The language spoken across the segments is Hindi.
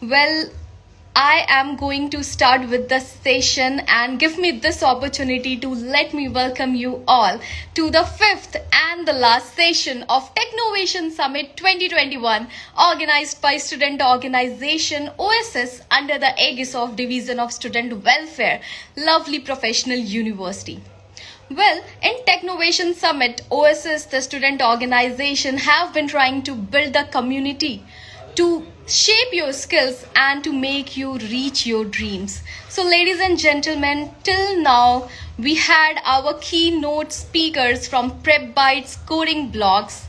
Well, I am going to start with the session and give me this opportunity to let me welcome you all to the fifth and the last session of Technovation Summit 2021 organized by student organization OSS under the aegis of Division of Student Welfare, Lovely Professional University. Well, in Technovation Summit, OSS, the student organization, have been trying to build a community to shape your skills and to make you reach your dreams. So, ladies and gentlemen, till now we had our keynote speakers from Prep Bytes, Coding Blogs,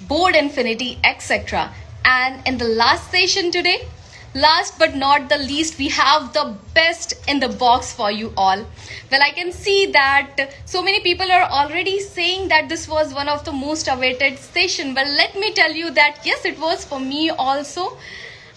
Board Infinity, etc. And in the last session today, last but not the least, we have the best in the box for you all. Well, I can see that so many people are already saying that this was one of the most awaited session. Well, let me tell you that yes, it was for me also.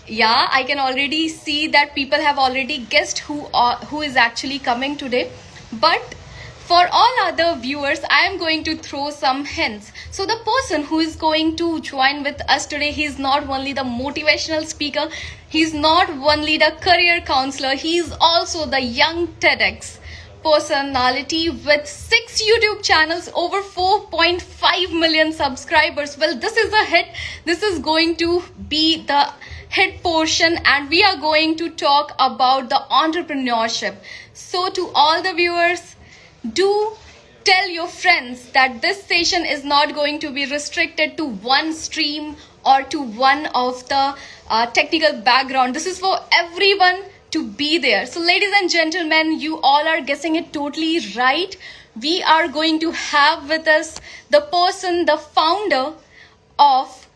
Yeah, I can already see that people have already guessed who is actually coming today. But for all other viewers, I am going to throw some hints. So the person who is going to join with us today, he is not only the motivational speaker, he is not only the career counselor, he is also the young TEDx personality with 6 YouTube channels, over 4.5 million subscribers. Well, this is a hit. This is going to be the hit portion, and we are going to talk about the entrepreneurship. So to all the viewers, do tell your friends that this session is not going to be restricted to one stream or to one of the technical background. This is for everyone to be there. So ladies and gentlemen, you all are guessing it totally right. We are going to have with us the person, the founder of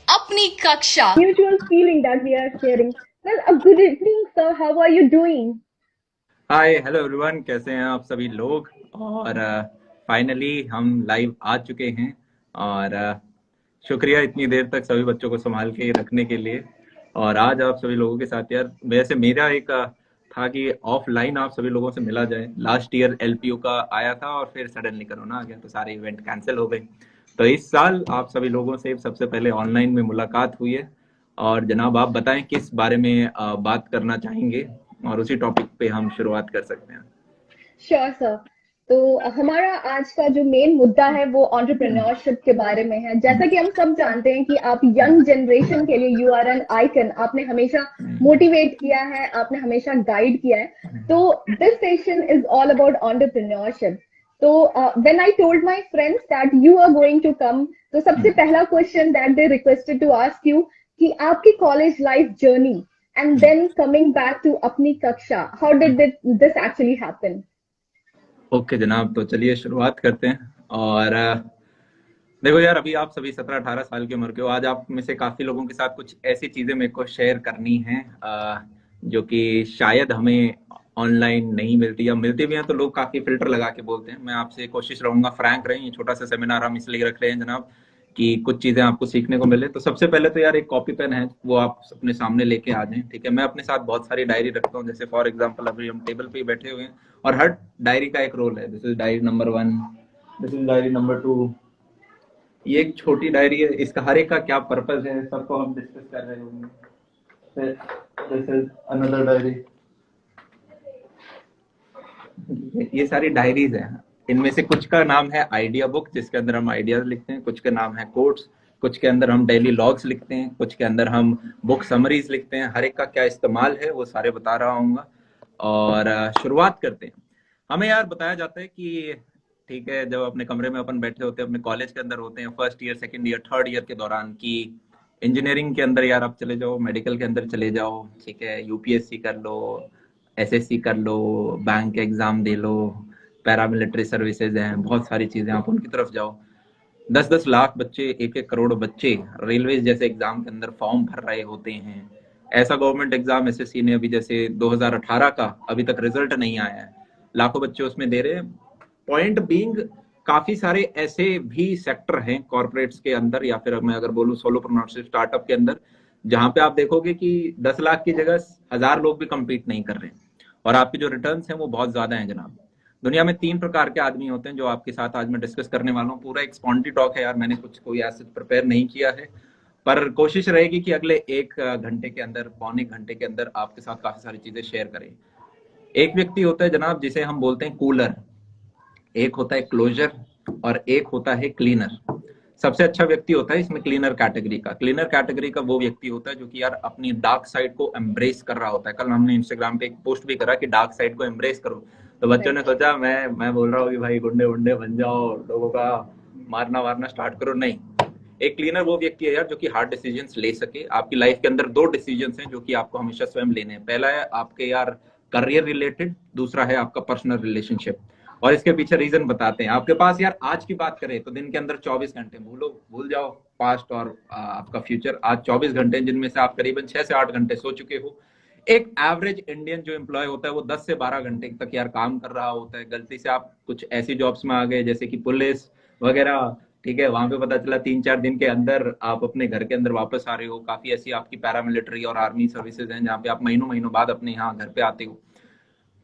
Apni Kaksha. Mutual feeling that we are sharing. Well, a good evening, sir. How are you doing? Hi hello everyone, कैसे हैं आप सभी लोग। और फाइनली हम लाइव आ चुके हैं और शुक्रिया इतनी देर तक सभी बच्चों को संभाल के रखने के लिए। और आज आप सभी लोगों के साथ यार, वैसे मेरा एक था कि ऑफलाइन आप सभी लोगों से मिला जाए। लास्ट ईयर एलपीयू का आया था और फिर सडनली कोरोना आ गया तो सारे इवेंट कैंसिल हो गए। तो इस साल आप सभी लोगों से सबसे पहले ऑनलाइन में मुलाकात हुई है। और जनाब आप बताएं किस बारे में बात करना चाहेंगे और उसी टॉपिक पे हम शुरुआत कर सकते हैं। Sure sir. तो हमारा आज का जो मेन मुद्दा है वो एंटरप्रेन्योरशिप के बारे में है। जैसा कि हम सब जानते हैं कि आप यंग जनरेशन के लिए यू आर एन आइकन। आपने हमेशा मोटिवेट किया है, आपने हमेशा गाइड किया है। तो this session is all about entrepreneurship. तो when I told my friends that you are going to come, तो सबसे पहला question that they requested to ask you कि आपकी college life journey and then coming back to Apni Kaksha, how did this actually happen? Okay जनाब, तो चलिए शुरुआत करते हैं। और देखो यार, अभी आप सभी 17-18 साल की उम्र के हो। आज आप में से काफी लोगों के साथ कुछ ऐसी चीजें मेरे को शेयर करनी है जो कि शायद हमें ऑनलाइन नहीं मिलती, या मिलती भी हैं तो लोग काफी फिल्टर लगा के बोलते हैं। मैं आपसे कोशिश रहूंगा फ्रैंक रहें। ये छोटा सा सेमिनार हम इसलिए रख रहे हैं जनाब कि कुछ चीजें आपको सीखने को मिले। तो सबसे पहले तो यार एक कॉपी पेन है, वो आप अपने सामने लेके आ जाएं, ठीक है। मैं अपने साथ बहुत सारी डायरी रखता हूँ। जैसे फॉर एग्जांपल अभी हम टेबल पे ही बैठे हुए हैं और हर डायरी का एक रोल है। This is diary number 1, this is diary number 2। ये एक छोटी डायरी है, इसका हर एक का क्या पर्पस है सबको हम डिस्कस कर रहे होंगे। This is another diary. ये सारी डायरीज हैं। इनमें से कुछ का नाम है आइडिया बुक, जिसके अंदर हम आइडियाज लिखते हैं। कुछ का नाम है कोट्स, कुछ के अंदर हम डेली लॉग्स लिखते हैं, कुछ के अंदर हम बुक समरीज लिखते हैं। हर एक का क्या इस्तेमाल है वो सारे बता रहा हूँ। और शुरुआत करते हैं। हमें यार बताया जाता है कि ठीक है, जब अपने कमरे में अपन बैठे होते हैं, अपने कॉलेज के अंदर होते हैं, first year, second year, third year के दौरान, कि इंजीनियरिंग के अंदर यार आप चले जाओ, मेडिकल के अंदर चले जाओ, ठीक है, यूपीएससी कर लो, एसएससी कर लो, बैंक एग्जाम दे लो, पैरामिलिट्री सर्विसेज हैं, बहुत सारी चीजें, आप उनकी तरफ जाओ। 10-10 लाख बच्चे, 1-1 करोड़ बच्चे रेलवे जैसे एग्जाम के अंदर फॉर्म भर रहे होते हैं। ऐसा गवर्नमेंट एग्जाम एसएससी ने अभी जैसे 2018 का अभी तक रिजल्ट नहीं आया है, लाखों बच्चे उसमें दे रहे हैं। पॉइंट बीइंग, काफी सारे ऐसे भी सेक्टर हैं कॉर्पोरेट्स के अंदर, या फिर मैं अगर बोलूं सोलोप्रेन्योरशिप स्टार्टअप के अंदर, जहां पे आप देखोगे कि 10 लाख की जगह 1000 लोग भी कंपीट नहीं कर रहे हैं और आपके जो रिटर्न्स हैं वो बहुत ज्यादा हैं जनाब। दुनिया में 3 प्रकार के आदमी होते हैं जो आपके साथ आज मैं डिस्कस करने वाला हूँ। पूरा एक स्पॉन्टी टॉक है यार, मैंने कुछ कोई ऐसे प्रिपेयर नहीं किया है। पर कोशिश रहेगी कि अगले 1 घंटे के अंदर, पौने घंटे के अंदर आपके साथ काफी सारी चीजें शेयर करें। एक व्यक्ति होता है जनाब जिसे हम बोलते हैं कूलर, एक होता है क्लोजर और एक होता है क्लीनर। सबसे अच्छा व्यक्ति होता है इसमें क्लीनर कैटेगरी का। क्लीनर कैटेगरी का वो व्यक्ति होता है जो कि यार अपनी डार्क साइड को एम्ब्रेस कर रहा होता है। कल हमने इंस्टाग्राम पे एक पोस्ट भी करा कि डार्क साइड को एम्ब्रेस करो, तो बच्चों ने सोचा मैं बोल रहा हूँ कि भाई गुंडे वुंडे बन जाओ, लोगों का मारना वारना स्टार्ट करो। नहीं, एक क्लीनर वो व्यक्ति है यार जो कि हार्ड डिसीजंस ले सके। आपकी लाइफ के अंदर 2 डिसीजंस हैं जो कि आपको हमेशा स्वयं लेने हैं। पहला है आपके यार करियर रिलेटेड, दूसरा है आपका पर्सनल रिलेशनशिप। और इसके पीछे रीजन बताते हैं। आपके पास यार आज की बात करें तो दिन के अंदर 24 घंटे, भूल जाओ पास्ट और आपका फ्यूचर। आज 24 घंटे जिनमें से आप करीबन 6 से 8 घंटे सो चुके हो। एक एवरेज इंडियन जो एम्प्लॉय होता है वो 10 से 12 घंटे तक यार काम कर रहा होता है। गलती से आप कुछ ऐसी जॉब्स में आ गए जैसे कि पुलिस वगैरह, ठीक है, वहां पे पता चला 3-4 दिन के अंदर आप अपने घर के अंदर वापस आ रहे हो। काफी ऐसी आपकी पैरामिलिट्री और आर्मी सर्विसेज हैं जहाँ पे आप महीनों महीनों बाद अपने यहाँ घर पे आते हो।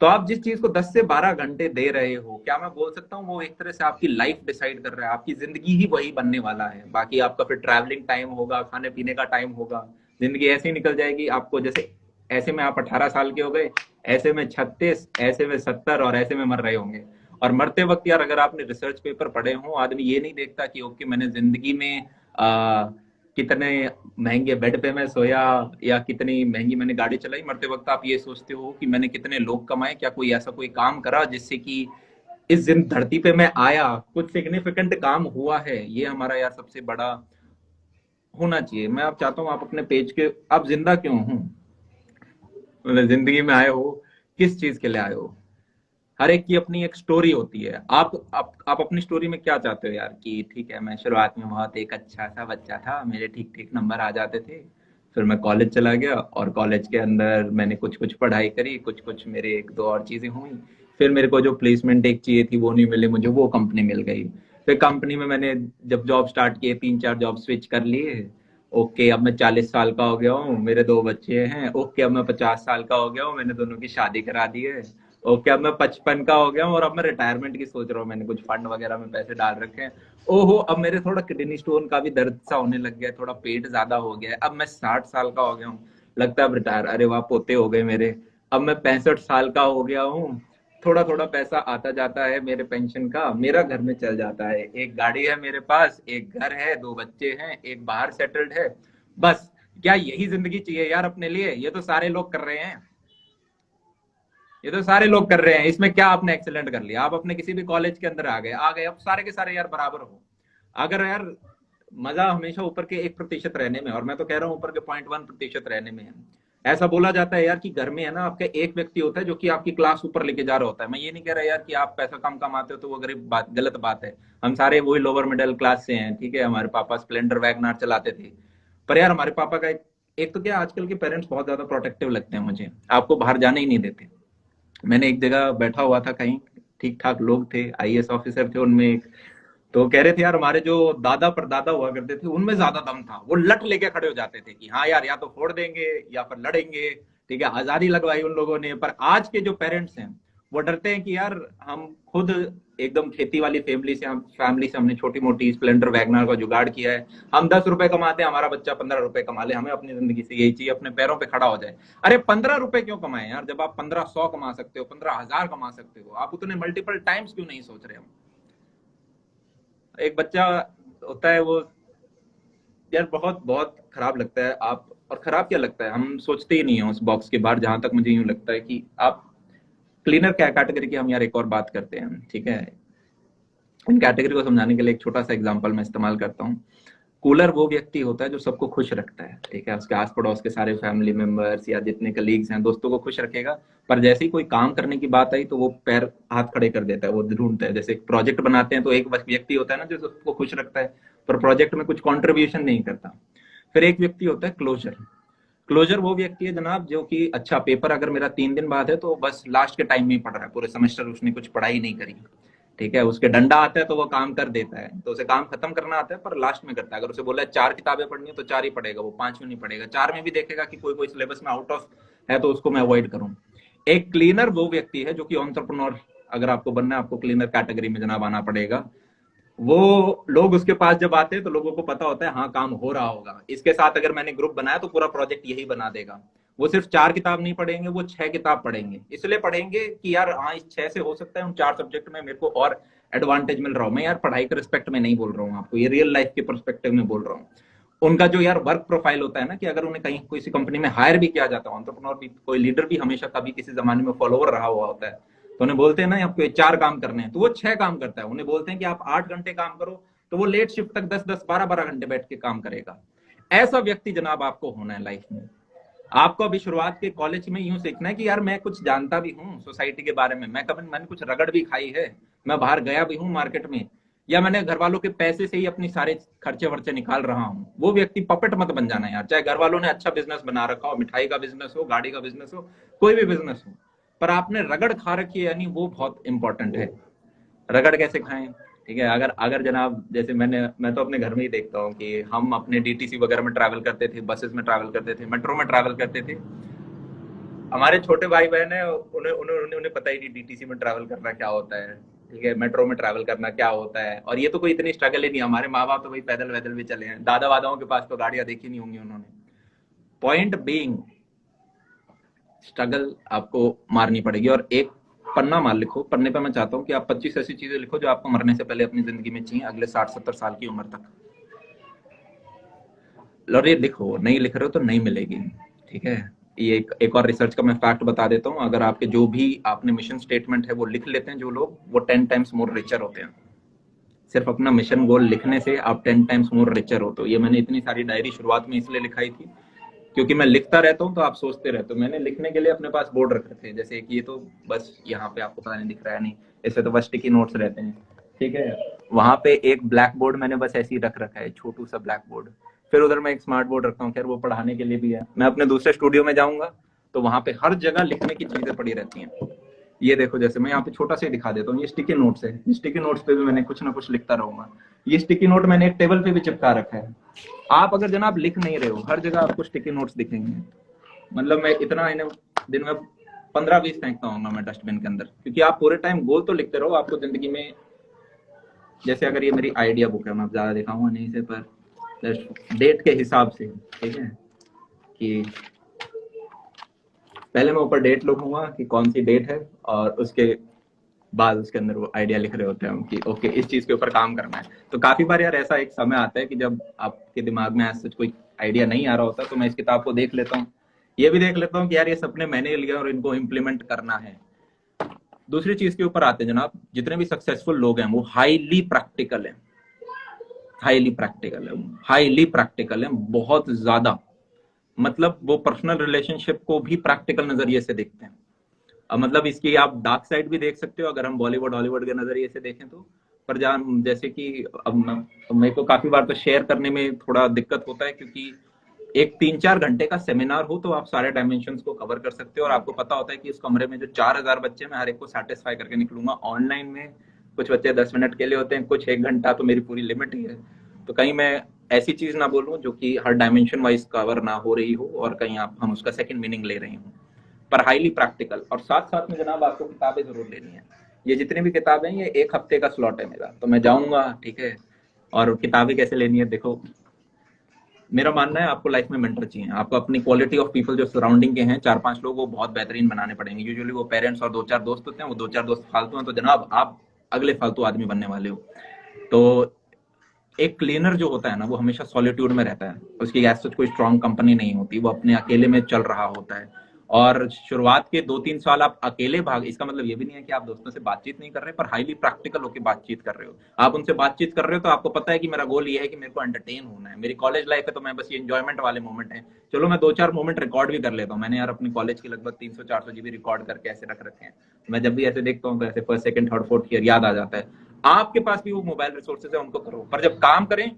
तो आप जिस चीज को 10 से 12 घंटे दे रहे हो, क्या मैं बोल सकता हूँ वो एक तरह से आपकी लाइफ डिसाइड कर रहा है। आपकी जिंदगी ही वही बनने वाला है। बाकी आपका फिर ट्रैवलिंग टाइम होगा, खाने पीने का टाइम होगा, जिंदगी ऐसे ही निकल जाएगी आपको। जैसे ऐसे में आप 18 साल के हो गए, ऐसे में 36, ऐसे में 70 और ऐसे में मर रहे होंगे। और मरते वक्त यार अगर आपने रिसर्च पेपर पढ़े हो, आदमी ये नहीं देखता कि ओके मैंने जिंदगी में कितने महंगे बेड पे मैं सोया या कितनी महंगी मैंने गाड़ी चलाई। मरते वक्त आप ये सोचते हो कि मैंने कितने लोग कमाए, क्या कोई ऐसा कोई काम करा जिससे कि इस धरती पे मैं आया, कुछ सिग्निफिकेंट काम हुआ है। ये हमारा यार सबसे बड़ा होना चाहिए। मैं आप चाहता हूँ आप अपने पेज के, आप जिंदा क्यों हो, मतलब जिंदगी में आए हो किस चीज के लिए आए हो। हर एक की अपनी एक स्टोरी होती है। आप अपनी स्टोरी में क्या चाहते हो यार कि ठीक है मैं शुरुआत में बहुत एक अच्छा सा बच्चा था, मेरे ठीक ठीक नंबर आ जाते थे, फिर मैं कॉलेज चला गया और कॉलेज के अंदर मैंने कुछ कुछ पढ़ाई करी, कुछ कुछ मेरे 1-2 और चीजें हुई, फिर मेरे को जो प्लेसमेंट एक चाहिए थी वो नहीं मिली, मुझे वो कंपनी मिल गई। फिर कंपनी में मैंने जब जॉब स्टार्ट किए 3-4 जॉब स्विच कर लिए। ओके अब मैं 40 साल का हो गया हूँ, मेरे 2 बच्चे हैं। ओके अब मैं 50 साल का हो गया हूँ, मैंने दोनों की शादी करा दी है। ओके अब मैं 55 का हो गया हूँ और अब मैं रिटायरमेंट की सोच रहा हूँ, मैंने कुछ फंड वगैरह में पैसे डाल रखे हैं। ओहो अब मेरे थोड़ा किडनी स्टोन का भी दर्द सा होने लग गया है, थोड़ा पेट ज्यादा हो गया है। अब मैं 60 साल का हो गया हूँ, लगता है अब रिटायर, अरे वाह पोते हो गए मेरे। अब मैं 65 साल का हो गया हूँ, थोड़ा थोड़ा पैसा आता जाता है मेरे पेंशन का, मेरा घर में चल जाता है। एक गाड़ी है मेरे पास, एक घर है, 2 बच्चे हैं, एक बाहर सेटल्ड है। बस क्या यही जिंदगी चाहिए यार अपने लिए? ये तो सारे लोग कर रहे हैं, ये तो सारे लोग कर रहे हैं। इसमें क्या आपने एक्सीलेंट कर लिया? आप अपने किसी भी कॉलेज के अंदर आ गए, अब सारे के सारे यार बराबर हो। अगर यार मजा हमेशा ऊपर के 1% रहने में, और मैं तो कह रहा हूँ ऊपर के 0.1% रहने में है। ऐसा बोला जाता है यार कि घर में है ना आपका एक व्यक्ति होता है जो कि आपकी क्लास ऊपर लेके जा रहा होता है। मैं ये नहीं कह रहा यार कि आप पैसा कम कमाते हो तो वो गरीब बात, गलत बात है। हम सारे वही लोअर मिडिल क्लास से हैं, ठीक है। हमारे पापा स्प्लेंडर वैगनार चलाते थे, पर यार हमारे पापा का एक तो क्या आजकल के पेरेंट्स बहुत ज्यादा प्रोटेक्टिव लगते हैं मुझे, आपको बाहर जाने ही नहीं देते। मैंने एक जगह बैठा हुआ था कहीं, ठीक ठाक लोग थे, आईएएस ऑफिसर थे उनमें एक, तो कह रहे थे यार हमारे जो दादा परदादा हुआ करते थे उनमें ज्यादा दम था। वो लट लेके खड़े हो जाते थे कि हाँ यार या तो फोड़ देंगे या फिर लड़ेंगे, ठीक है। आजादी लगवाई उन लोगों ने। पर आज के जो पेरेंट्स हैं वो डरते हैं कि यार हम खुद एकदम खेती वाली फैमिली से हमने छोटी मोटी स्प्लेंडर वैगनर का जुगाड़ किया है। हम 10 रुपए कमाते हैं, हमारा बच्चा 15 रुपए कमा ले, हमें अपनी जिंदगी से यही चाहिए, अपने पैरों पे खड़ा हो जाए। अरे 15 रुपए क्यों कमाए यार, जब आप 1500 कमा सकते हो, 15,000 कमा सकते हो, आप उतने मल्टीपल टाइम्स क्यों नहीं सोच रहे? हम एक बच्चा होता है वो यार बहुत बहुत खराब लगता है। आप, और खराब क्या लगता है, हम सोचते ही नहीं है उस बॉक्स के बाहर। जहां तक मुझे यूं लगता है कि आप क्लीनर कैटेगरी की हम यार एक और बात करते हैं, ठीक है। इन कैटेगरी को समझाने के लिए एक छोटा सा एग्जांपल मैं इस्तेमाल करता हूँ। कूलर वो व्यक्ति होता है जो सबको खुश रखता है, ठीक है। उसके आस पड़ोस के सारे फैमिली मेंबर्स या जितने कलीग्स हैं, दोस्तों को खुश रखेगा। पर जैसे ही कोई काम करने की बात आई तो वो पैर हाथ खड़े कर देता है, वो ढूंढता है। जैसे एक प्रोजेक्ट बनाते हैं तो एक व्यक्ति होता है ना जो सबको खुश रखता है पर प्रोजेक्ट में कुछ कॉन्ट्रीब्यूशन नहीं करता। फिर एक व्यक्ति होता है क्लोजर। क्लोजर वो व्यक्ति है जनाब जो कि अच्छा पेपर अगर मेरा 3 दिन बाद है तो बस लास्ट के टाइम में ही पढ़ रहा है, पूरे सेमेस्टर उसने कुछ पढ़ाई नहीं करी, ठीक है। उसके डंडा आता है तो वो काम कर देता है, तो उसे काम खत्म करना आता है पर लास्ट में करता है। अगर उसे बोला है 4 किताबें पढ़नी है तो 4 ही पढ़ेगा, वो 5 में नहीं पढ़ेगा। 4 में भी देखेगा कि कोई कोई सिलेबस में आउट ऑफ है तो उसको मैं अवॉइड करूं। एक क्लीनर वो व्यक्ति है जो कि एंटरप्रेन्योर, अगर आपको बनना है आपको क्लीनर कैटेगरी में जनाब आना पड़ेगा। वो लोग उसके पास जब आते हैं तो लोगों को पता होता है हाँ काम हो रहा होगा, इसके साथ अगर मैंने ग्रुप बनाया तो पूरा प्रोजेक्ट यही बना देगा। वो सिर्फ 4 किताब नहीं पढ़ेंगे, वो 6 किताब पढ़ेंगे। इसलिए पढ़ेंगे कि यार हाँ इस 6 से हो सकता है उन 4 सब्जेक्ट में मेरे को और एडवांटेज मिल रहा हूँ। मैं यार पढ़ाई के रिस्पेक्ट में नहीं बोल रहा हूँ आपको, ये रियल लाइफ के परस्पेक्टिव में बोल रहा हूँ। उनका जो यार वर्क प्रोफाइल होता है ना, कि अगर उन्हें कहीं किसी कंपनी में हायर भी किया जाता है, एंटरप्रेन्योर भी, कोई लीडर भी हमेशा कभी किसी जमाने में फॉलोअर रहा हुआ होता है, तो उन्हें बोलते हैं ना आपको 4 काम करने हैं, तो वो 6 काम करता है। उन्हें बोलते हैं कि आप 8 घंटे काम करो, तो वो लेट शिफ्ट तक 10-10, 12-12 घंटे बैठ के काम करेगा। ऐसा व्यक्ति जनाब आपको होना है लाइफ में। आपको अभी शुरुआत के कॉलेज में यूं सीखना है कि यार मैं कुछ जानता भी हूँ सोसाइटी के बारे में, मैंने कुछ रगड़ भी खाई है, मैं बाहर गया भी हूँ मार्केट में, या मैंने घर वालों के पैसे से ही अपनी सारे खर्चे वर्चे निकाल रहा हूँ। वो व्यक्ति पपेट मत बन जाना यार। चाहे घर वालों ने अच्छा बिजनेस बना रखा हो, मिठाई का बिजनेस हो, गाड़ी का बिजनेस हो, कोई भी बिजनेस हो, पर आपने रगड़ खा रखी है, यानी वो बहुत इंपॉर्टेंट है। रगड़ कैसे खाएं, ठीक है। अगर अगर जनाब जैसे मैं तो अपने घर में ही देखता हूँ कि हम अपने डीटीसी वगैरह में ट्रैवल करते थे, बसेस में ट्रैवल करते थे, मेट्रो में ट्रैवल करते थे। हमारे छोटे भाई बहन है, उन्हें उन्हें उन्हें पता ही नहीं डीटीसी में ट्रैवल करना क्या होता है, ठीक है, मेट्रो में ट्रैवल करना क्या होता है। और ये तो कोई इतनी स्ट्रगल ही नहीं। हमारे माँ बाप तो भाई पैदल वैदल भी चले हैं, दादा वादाओं के पास तो गाड़ियां देखी नहीं होंगी उन्होंने। पॉइंट बीइंग, स्ट्रगल आपको मारनी पड़ेगी। और एक पन्ना मार लिखो, पन्ने पे मैं चाहता हूँ कि आप 25 ऐसी चीजें लिखो जो आपको मरने से पहले अपनी जिंदगी में चाहिए, अगले 60-70 साल की उम्र तक। और ये लिखो, नहीं लिख रहे हो तो नहीं मिलेगी, ठीक है। ये एक और रिसर्च का मैं फैक्ट बता देता हूँ। अगर आपके जो भी आपने मिशन स्टेटमेंट है वो लिख लेते हैं जो लोग, वो 10 टाइम्स मोर रिचर होते हैं। सिर्फ अपना मिशन गोल लिखने से आप 10 टाइम्स मोर रिचर हो। तो ये मैंने इतनी सारी डायरी शुरुआत में इसलिए लिखाई थी क्योंकि मैं लिखता रहता हूँ तो आप सोचते रहते हो। मैंने लिखने के लिए अपने पास बोर्ड रखे थे, जैसे कि ये तो बस यहाँ पे आपको पता नहीं दिख रहा है, नहीं इससे तो बस स्टिकी नोट्स रहते हैं, ठीक है। वहां पे एक ब्लैक बोर्ड मैंने बस ऐसे ही रख रखा है, छोटू सा ब्लैक बोर्ड। फिर उधर मैं एक स्मार्ट बोर्ड रखता हूँ, खैर वो पढ़ाने के लिए भी है। मैं अपने दूसरे स्टूडियो में जाऊंगा तो वहां पे हर जगह लिखने की चीजें पड़ी रहती हैं। ये देखो, जैसे मैं यहाँ पे छोटा सा ही दिखा देता हूँ, ये स्टिकी नोट्स है। ये स्टिकी नोट्स पे भी मैंने कुछ ना कुछ लिखता रहूंगा। ये स्टिकी नोट मैंने एक टेबल पे भी चिपका रखा है। आप अगर जनाब लिख नहीं रहे हो, हर जगह आपको स्टिकी नोट्स दिखेंगे। मतलब मैं इतना इन्हें दिन में 15-20 फेंकता हूँ मैं डस्टबिन के अंदर, क्योंकि आप पूरे टाइम गोल तो लिखते रहो। आपको जिंदगी में, जैसे अगर ये मेरी आइडिया बुक है, मैं ज्यादा दिखाऊंगा नहीं इसे, पर डेट के हिसाब से, ठीक है, कि पहले मैं ऊपर डेट लिखूंगा कि कौन सी डेट है, और उसके बाद उसके अंदर वो आइडिया लिख रहे होते हैं कि ओके इस चीज के ऊपर काम करना है। तो काफी बार यार ऐसा एक समय आता है कि जब आपके दिमाग में ऐसा कोई आइडिया नहीं आ रहा होता, तो मैं इस किताब को देख लेता हूँ, ये भी देख लेता हूँ कि यार ये सपने मैंने लिए और इनको इम्प्लीमेंट करना है। दूसरी चीज के ऊपर आते हैं जनाब, जितने भी सक्सेसफुल लोग हैं वो हाईली प्रैक्टिकल है, हाईली प्रैक्टिकल है, हाईली प्रैक्टिकल है, बहुत ज्यादा। मतलब वो पर्सनल रिलेशनशिप को भी प्रैक्टिकल नजरिए से देखते हैं। अब मतलब इसकी आप डार्क साइड भी देख सकते हो अगर हम बॉलीवुड हॉलीवुड के नजरिए से देखें तो। पर जहाँ जैसे कि अब मेरे को काफी बार तो शेयर करने में थोड़ा दिक्कत होता है, क्योंकि एक 3-4 घंटे का सेमिनार हो तो आप सारे डायमेंशंस को कवर कर सकते हो, और आपको पता होता है कि उस कमरे में जो 4000 बच्चे, मैं हर एक को सेटिस्फाई करके निकलूंगा। ऑनलाइन में कुछ बच्चे 10 मिनट के लिए होते हैं, कुछ 1 घंटा, तो मेरी पूरी लिमिट ही है। तो कहीं मैं ऐसी चीज ना बोलूं जो कि हर डायमेंशन वाइज कवर ना हो रही हो, और कहीं हम उसका सेकंड मीनिंग ले रहे हो। पर हाईली प्रैक्टिकल। और साथ साथ में जनाब आपको किताबें जरूर लेनी है। ये जितनी भी किताबें हैं, ये 1 हफ्ते का स्लॉट है मेरा, तो मैं जाऊंगा, ठीक है। और किताबें कैसे लेनी है, देखो मेरा मानना है आपको लाइफ में मेंटर चाहिए। आपको अपनी क्वालिटी ऑफ पीपल जो सराउंडिंग के हैं 4-5 लोग, वो बहुत बेहतरीन बनाने पड़ेंगे। यूजुअली वो पेरेंट्स और 2-4 दोस्त होते हैं, वो 2-4 दोस्त फालतू हैं, तो जनाब आप अगले फालतू आदमी बनने वाले हो। तो एक क्लीनर जो होता है ना, वो हमेशा सॉलिट्यूड में रहता है, उसकी ऐसा कोई स्ट्रॉन्ग कंपनी नहीं होती, वो अपने अकेले में चल रहा होता है। और शुरुआत के 2-3 साल आप अकेले भाग, इसका मतलब ये भी नहीं है कि आप दोस्तों से बातचीत नहीं कर रहे, पर हाईली प्रैक्टिकल होकर बातचीत कर रहे हो। आप उनसे बातचीत कर रहे हो तो आपको पता है कि मेरा गोल ये है कि मेरे को एंटरटेन होना है। मेरी कॉलेज लाइफ है तो मैं बस ये एंजॉयमेंट वाले मोमेंट है, चलो मैं 2-4 मोमेंट रिकॉर्ड भी कर लेता हूँ। मैंने यार अपनी कॉलेज की लगभग 300-400 जीबी रिकॉर्ड करके ऐसे रख रखे हैं। मैं जब भी ऐसे देखता हूँ तो ऐसे first second third fourth year याद आ जाता है। आपके पास भी वो मोबाइल रिसोर्सेज है, उनको करो। पर जब काम करें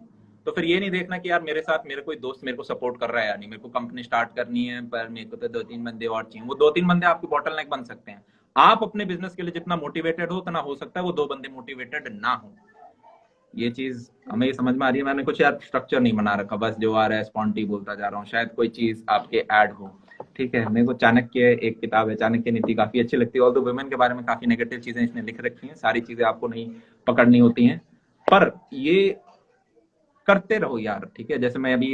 तो फिर ये नहीं देखना कि यार मेरे साथ मेरे कोई दोस्त मेरे को सपोर्ट कर रहा है या नहीं, मेरे को कंपनी स्टार्ट करनी है पर मेरे को तो 2-3 बंदे और चाहिए। वो 2-3 बंदे आपके बॉटल नेक बन सकते हैं। आप अपने बिजनेस के लिए जितना मोटिवेटेड हो, उतना हो सकता है वो 2 बंदे मोटिवेटेड ना हो। ये चीज हमें समझ में आ रही है। मैंने कुछ यार स्ट्रक्चर नहीं बना रखा, बस जो आ रहा है स्पॉन्टी बोलता जा रहा हूँ। शायद कोई चीज आपके ऐड हो, ठीक है। मेरे को चाणक्य, एक किताब है चाणक्य नीति, काफी अच्छी लगती है। ऑल दो वुमेन के बारे में काफी नेगेटिव चीजें इसने लिख रखी हैं, सारी चीजें आपको नहीं पकड़नी होती हैं। पर ये करते रहो यार, ठीक है। जैसे मैं अभी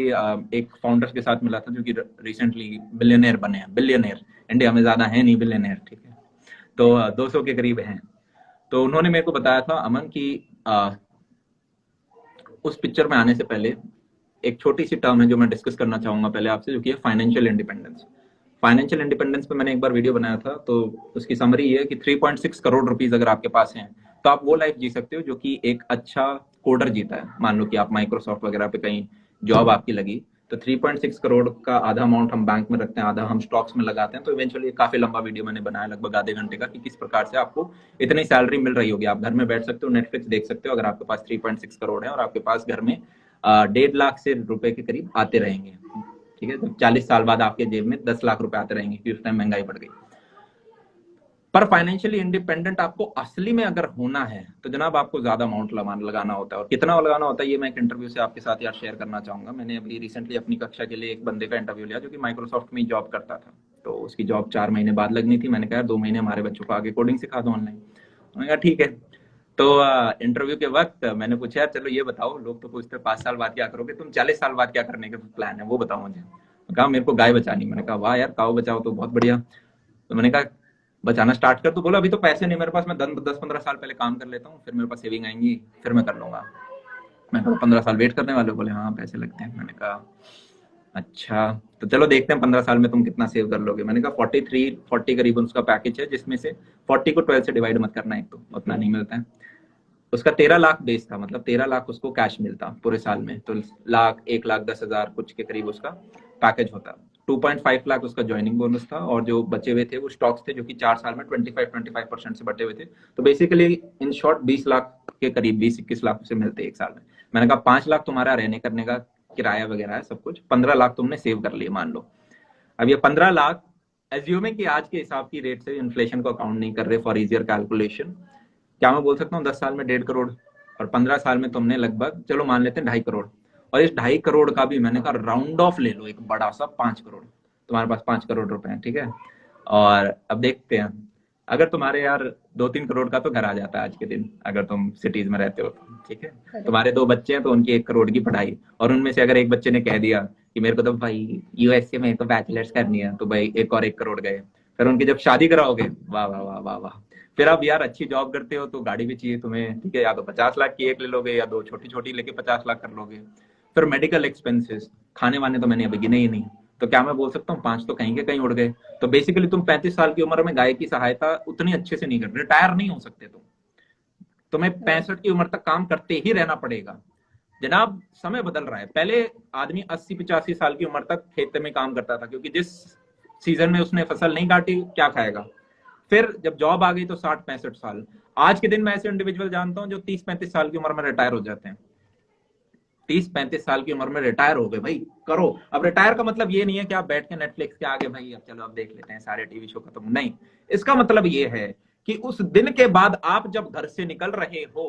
एक फाउंडर्स के साथ मिला था जो कि रिसेंटली बिलियनियर बने हैं। बिलियनियर इंडिया में ज्यादा है नहीं बिलियनियर, ठीक है, तो 200 के करीब हैं। तो उन्होंने मेरे को बताया था अमन कि उस पिक्चर में आने से पहले एक छोटी सी टर्म है जो मैं डिस्कस करना चाहूंगा पहले आपसे, जो कि है फाइनेंशियल इंडिपेंडेंस। फाइनेंशियल इंडिपेंडेंस पे मैंने एक बार वीडियो बनाया था, तो उसकी समरी ये है कि 3.6 करोड़ रुपीस अगर आपके पास हैं तो आप वो लाइफ जी सकते हो जो कि एक अच्छा कोडर जीता है। मान लो कि आप माइक्रोसॉफ्ट वगैरह पे कहीं जॉब आपकी लगी, तो 3.6 करोड़ का आधा अमाउंट हम बैंक में रखते हैं, आधा हम स्टॉक्स में लगाते हैं। तो इवेंचुअली काफी लंबा वीडियो मैंने बनाया, लगभग आधे घंटे का, कि किस प्रकार से आपको इतनी सैलरी मिल रही होगी। आप घर में बैठ सकते हो, नेटफ्लिक्स देख सकते हो, अगर आपके पास 3.6 करोड़ है और आपके पास घर में 1.5 लाख से रुपए के करीब आते रहेंगे, ठीक है। तो 40 साल बाद आपके जेब में 10 लाख रुपए आते रहेंगे, क्योंकि उस टाइम महंगाई बढ़ गई। पर फाइनेंशियली इंडिपेंडेंट आपको असली में अगर होना है तो जनाब आपको ज्यादा अमाउंट लगाना होता है। और कितना लगाना होता है ये मैं एक इंटरव्यू से आपके साथ यार शेयर करना चाहूंगा। मैंने अभी रिसेंटली अपनी कक्षा के लिए एक बंदे का इंटरव्यू लिया जो कि माइक्रोसॉफ्ट में जॉब करता था। तो उसकी जॉब 4 महीने बाद लगनी थी। मैंने कहा 2 महीने हमारे बच्चों को आगे कोडिंग सिखा दो ऑनलाइन। मैंने कहा ठीक है। तो इंटरव्यू के वक्त मैंने पूछा यार चलो ये बताओ, लोग तो पूछते 5 साल बाद क्या करोगे, तुम 40 साल बाद क्या करने का प्लान है वो बताओ मुझे। कहा मेरे को गाय बचानी। मैंने कहा वाह यार, काऊ बचाओ तो बहुत बढ़िया। तो मैंने कहा बचाना स्टार्ट कर। तो बोला अभी तो पैसे नहीं मेरे पास, मैं 10-15 साल पहले काम कर लेता हूँ, फिर मेरे पास सेविंग आएंगी, फिर मैं कर लूंगा। मैं कहा 15 साल वेट करने वाले? बोले हाँ पैसे लगते हैं। मैंने कहा अच्छा तो चलो देखते हैं 15 साल में तुम कितना सेव कर लोगे। मैंने कहा 40 करीबन उसका पैकेज है, जिसमें से 40 को 12 से डिवाइड मत करना, एक तो उतना नहीं मिलता है। उसका 13 लाख बेस था, मतलब 13 लाख उसको कैश मिलता पूरे साल में। तो 1,10,000 कुछ के करीब उसका पैकेज होता। 2.5 लाख उसका ज्वाइनिंग बोनस था, और जो बचे हुए थे वो स्टॉक्स थे जो कि 4 साल में 25% से बटे हुए थे। तो बेसिकली इन शॉर्ट 20 लाख के करीब, 20-21 लाख से मिलते एक साल में। मैंने कहा 5 लाख तुम्हारा रहने करने का किराया वगैरह है सब कुछ, 15 लाख तुमने सेव कर लिए मान लो। अब ये 15 लाख एज्यूमिंग कि आज के हिसाब की रेट से इन्फ्लेशन को अकाउंट नहीं कर रहे, फॉर इजियर कैलकुलेशन, क्या मैं बोल सकता हूँ 10 साल में 1.5 करोड़, और 15 साल में तुमने लगभग चलो मान लेते हैं 2.5 करोड़। और इस 2.5 करोड़ का भी मैंने कहा राउंड ऑफ ले लो एक बड़ा सा 5 करोड़, तुम्हारे पास 5 करोड़ रुपए हैं, ठीक है। और अब देखते हैं, अगर तुम्हारे यार 2-3 करोड़ का तो घर आ जाता है आज के दिन, अगर तुम सिटीज में रहते हो तो, ठीक है। तुम्हारे 2 बच्चे हैं तो उनकी 1 करोड़ की पढ़ाई, और उनमें से अगर एक बच्चे ने कह दिया कि मेरे को तो भाई यूएसए में तो बैचलर्स करनी है, तो भाई 1 करोड़ गए। फिर उनकी जब शादी कराओगे, वाह वाह वाह वाह वाह। फिर आप यार अच्छी जॉब करते हो तो गाड़ी भी चाहिए तुम्हें, ठीक है, या तो 50 लाख की एक ले लोगे या 2 छोटी छोटी लेके 50 लाख कर लोगे। फिर मेडिकल एक्सपेंसेस, खाने वाने तो मैंने अभी गिने ही नहीं। तो क्या मैं बोल सकता हूँ 5 तो कहीं के कहीं उड़ गए। तो बेसिकली तुम 35 साल की उम्र में गाय की सहायता उतनी अच्छे से नहीं कर, रिटायर नहीं हो सकते तुम्हें 65 की उम्र तक काम करते ही रहना पड़ेगा। जनाब समय बदल रहा है। पहले आदमी 80-85 साल की उम्र तक खेत में काम करता था, क्योंकि जिस सीजन में उसने फसल नहीं काटी क्या खाएगा। फिर जब जॉब आ गई तो 60-65 साल। आज के दिन मैं ऐसे इंडिविजुअल जानता हूं जो 30-35 साल की उम्र में रिटायर हो जाते हैं। 30-35 साल की उम्र में रिटायर हो गए, भाई करो। अब रिटायर का मतलब ये नहीं है कि आप बैठ के नेटफ्लिक्स के आगे भाई अब चलो अब देख लेते हैं सारे टीवी शो खत्म, नहीं। इसका मतलब ये है कि उस दिन के बाद आप जब घर से निकल रहे हो